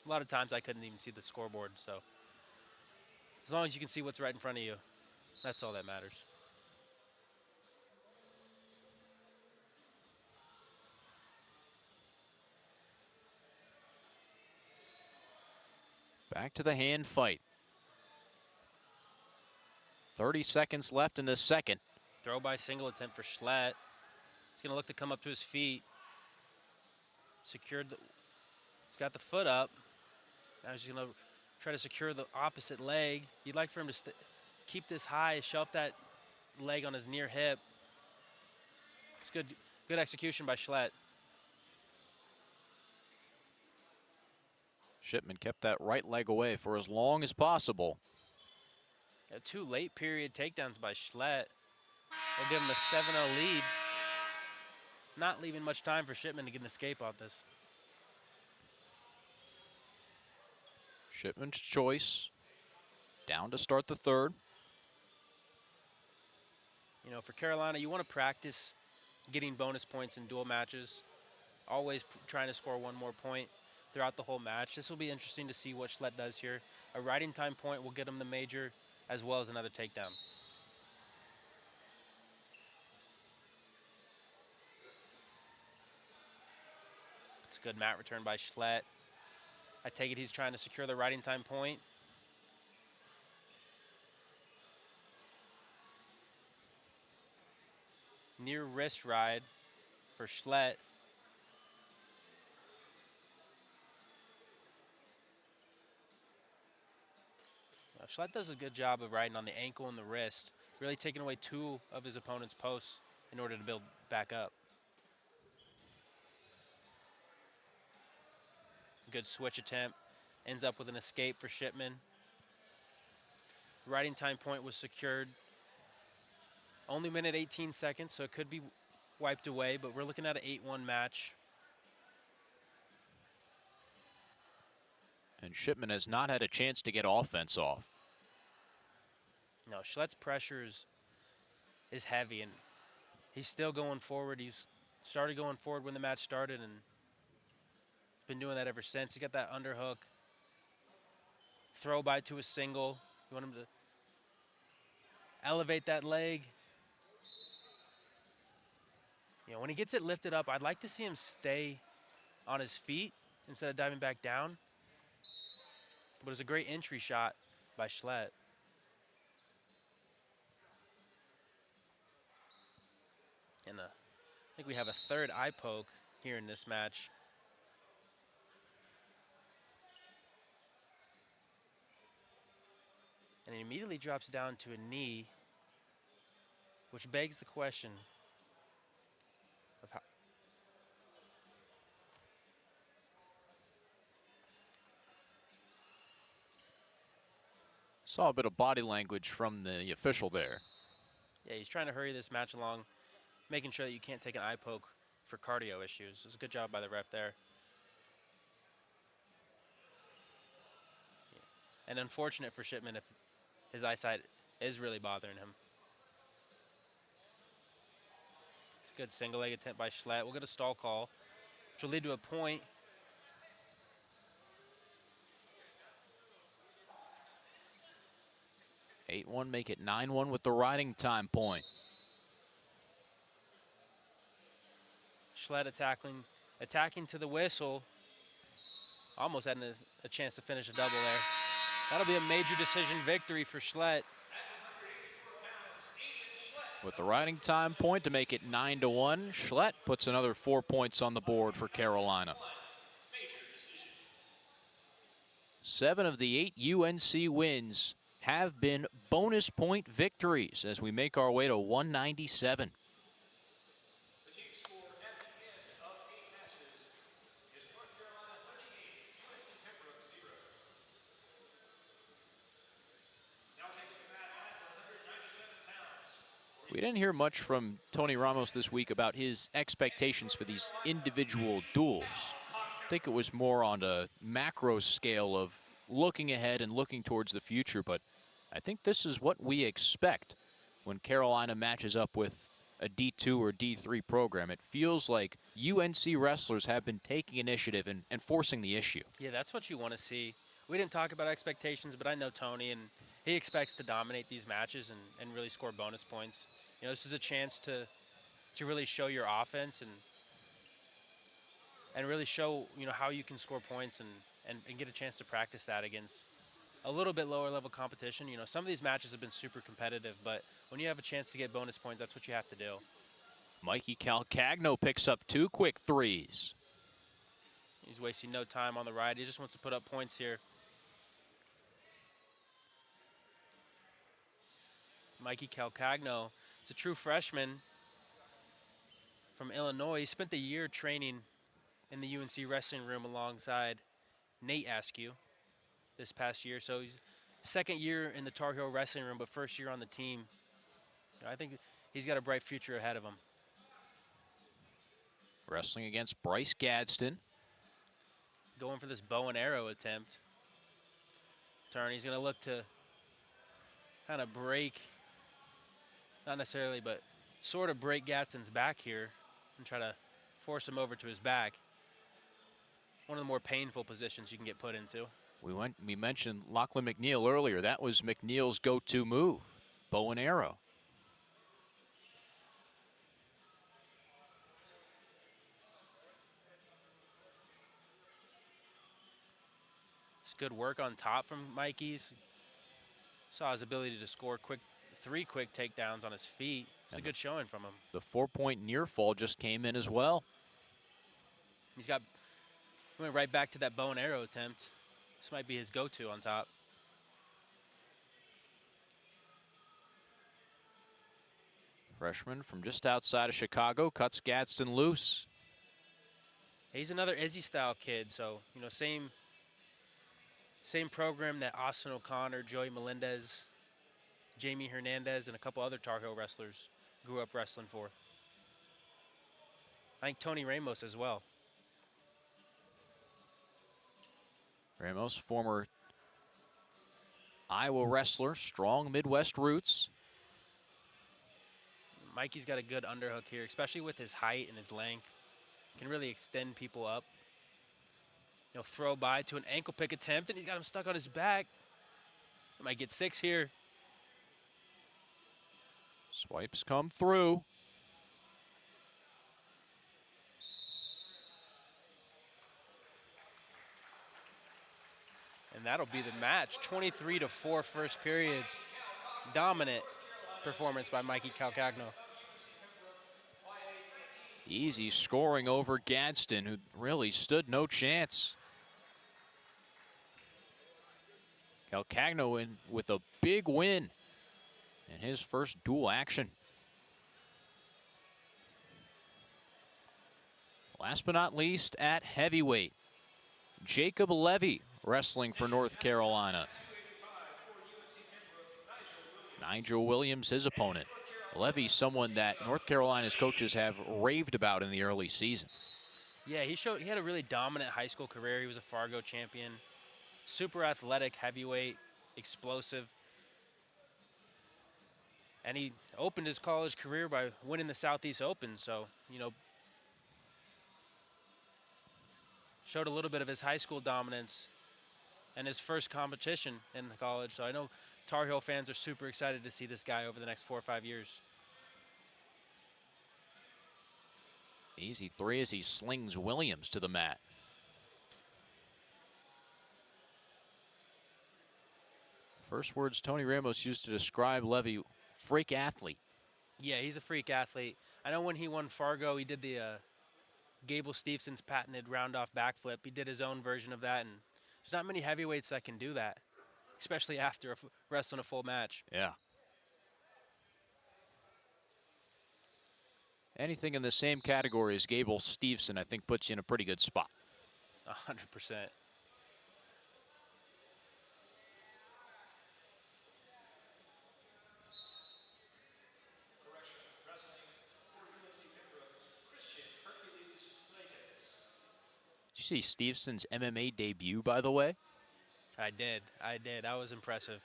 A lot of times I couldn't even see the scoreboard, so as long as you can see what's right in front of you, that's all that matters. Back to the hand fight. 30 seconds left in the second. Throw by single attempt for Schlett. He's going to look to come up to his feet. He's got the foot up. Now he's going to try to secure the opposite leg. You'd like for him to keep this high, shove that leg on his near hip. It's good execution by Schlett. Shipman kept that right leg away for as long as possible. 2 late period takedowns by Schlett will give him a 7-0 lead. Not leaving much time for Shipman to get an escape off this. Shipman's choice. Down to start the third. You know, for Carolina, you want to practice getting bonus points in dual matches. Always trying to score one more point throughout the whole match. This will be interesting to see what Schlett does here. A riding time point will get him the major, as well as another takedown. It's a good mat return by Schlett. I take it he's trying to secure the riding time point. Near wrist ride for Schlett. Schlett does a good job of riding on the ankle and the wrist, really taking away 2 of his opponent's posts in order to build back up. Good switch attempt. Ends up with an escape for Shipman. Riding time point was secured. Only minute 18 seconds, so it could be wiped away, but we're looking at an 8-1 match. And Shipman has not had a chance to get offense off. No, Schlett's pressure is heavy, and he's still going forward. He's started going forward when the match started, and been doing that ever since. He's got that underhook. Throw by to a single. You want him to elevate that leg. You know, when he gets it lifted up, I'd like to see him stay on his feet instead of diving back down. But it's a great entry shot by Schlett. And I think we have a third eye poke here in this match. And he immediately drops down to a knee, which begs the question of how. Saw a bit of body language from the official there. Yeah, he's trying to hurry this match along, making sure that you can't take an eye poke for cardio issues. It was a good job by the ref there. And unfortunate for Shipman if his eyesight is really bothering him. It's a good single leg attempt by Schlett. We'll get a stall call, which will lead to a point. 8-1, make it 9-1 with the riding time point. Schlett attacking to the whistle. Almost had a chance to finish a double there. That'll be a major decision victory for Schlett. With the riding time point to make it 9-1, Schlett puts another 4 points on the board for Carolina. 7 of the 8 UNC wins have been bonus point victories as we make our way to 197. The team score at the end of 8 matches is North Carolina 38, UNC Pembroke 0. Now taking the mat at 197 pounds. We didn't hear much from Tony Ramos this week about his expectations for these individual duels. I think it was more on a macro scale of looking ahead and looking towards the future, but I think this is what we expect when Carolina matches up with a D2 or D3 program. It feels like UNC wrestlers have been taking initiative and forcing the issue. Yeah, that's what you want to see. We didn't talk about expectations, but I know Tony, and he expects to dominate these matches and really score bonus points. You know, this is a chance to really show your offense and really show, you know, how you can score points and get a chance to practice that against a little bit lower level competition. You know, some of these matches have been super competitive, but when you have a chance to get bonus points, that's what you have to do. Mikey Calcagno picks up 2 quick threes. He's wasting no time on the ride. He just wants to put up points here. Mikey Calcagno is a true freshman from Illinois. He spent the year training in the UNC wrestling room alongside Nate Askew this past year. So he's second year in the Tar Heel wrestling room, but first year on the team. You know, I think he's got a bright future ahead of him. Wrestling against Bryce Gadsden. Going for this bow and arrow attempt. Turn, he's going to look to kind of break, not necessarily, but sort of break Gadsden's back here and try to force him over to his back. One of the more painful positions you can get put into. We mentioned Lachlan McNeil earlier. That was McNeil's go-to move, bow and arrow. It's good work on top from Mikey's. Saw his ability to score three quick takedowns on his feet. It's a good showing from him. The 4-point near fall just came in as well. Went right back to that bow and arrow attempt. This might be his go-to on top. Freshman from just outside of Chicago cuts Gadsden loose. He's another Izzy-style kid, so, you know, same program that Austin O'Connor, Joey Melendez, Jamie Hernandez, and a couple other Tar Heel wrestlers grew up wrestling for. I think Tony Ramos as well. Ramos, former Iowa wrestler, strong Midwest roots. Mikey's got a good underhook here, especially with his height and his length. Can really extend people up. You know, throw by to an ankle pick attempt, and he's got him stuck on his back. He might get 6 here. Swipes come through. And that'll be the match. 23-4 first period. Dominant performance by Mikey Calcagno. Easy scoring over Gadsden, who really stood no chance. Calcagno in with a big win in his first dual action. Last but not least, at heavyweight, Jacob Levy wrestling for North Carolina. Nigel Williams, his opponent. Levy, someone that North Carolina's coaches have raved about in the early season. Yeah, he had a really dominant high school career. He was a Fargo champion. Super athletic, heavyweight, explosive. And he opened his college career by winning the Southeast Open. So, you know, showed a little bit of his high school dominance and his first competition in the college. So I know Tar Heel fans are super excited to see this guy over the next 4 or 5 years. Easy three as he slings Williams to the mat. First words Tony Ramos used to describe Levy, freak athlete. Yeah, he's a freak athlete. I know when he won Fargo, he did the Gable Stevenson's patented round-off backflip. He did his own version of that, and there's not many heavyweights that can do that, especially after wrestling a full match. Yeah. Anything in the same category as Gable Stevenson, I think, puts you in a pretty good spot. 100%. Did you see Stevenson's MMA debut, by the way? I did. That was impressive.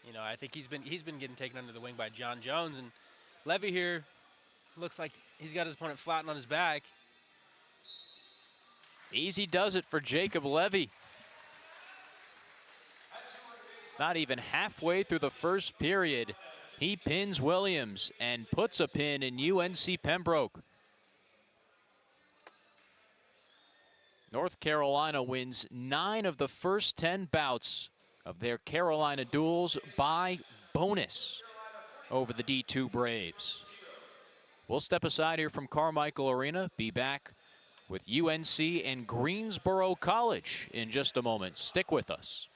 You know, I think he's been getting taken under the wing by John Jones, and Levy here looks like he's got his opponent flattened on his back. Easy does it for Jacob Levy. Not even halfway through the first period, he pins Williams and puts a pin in UNC Pembroke. North Carolina wins 9 of the first 10 bouts of their Carolina duels by bonus over the D2 Braves. We'll step aside here from Carmichael Arena, be back with UNC and Greensboro College in just a moment. Stick with us.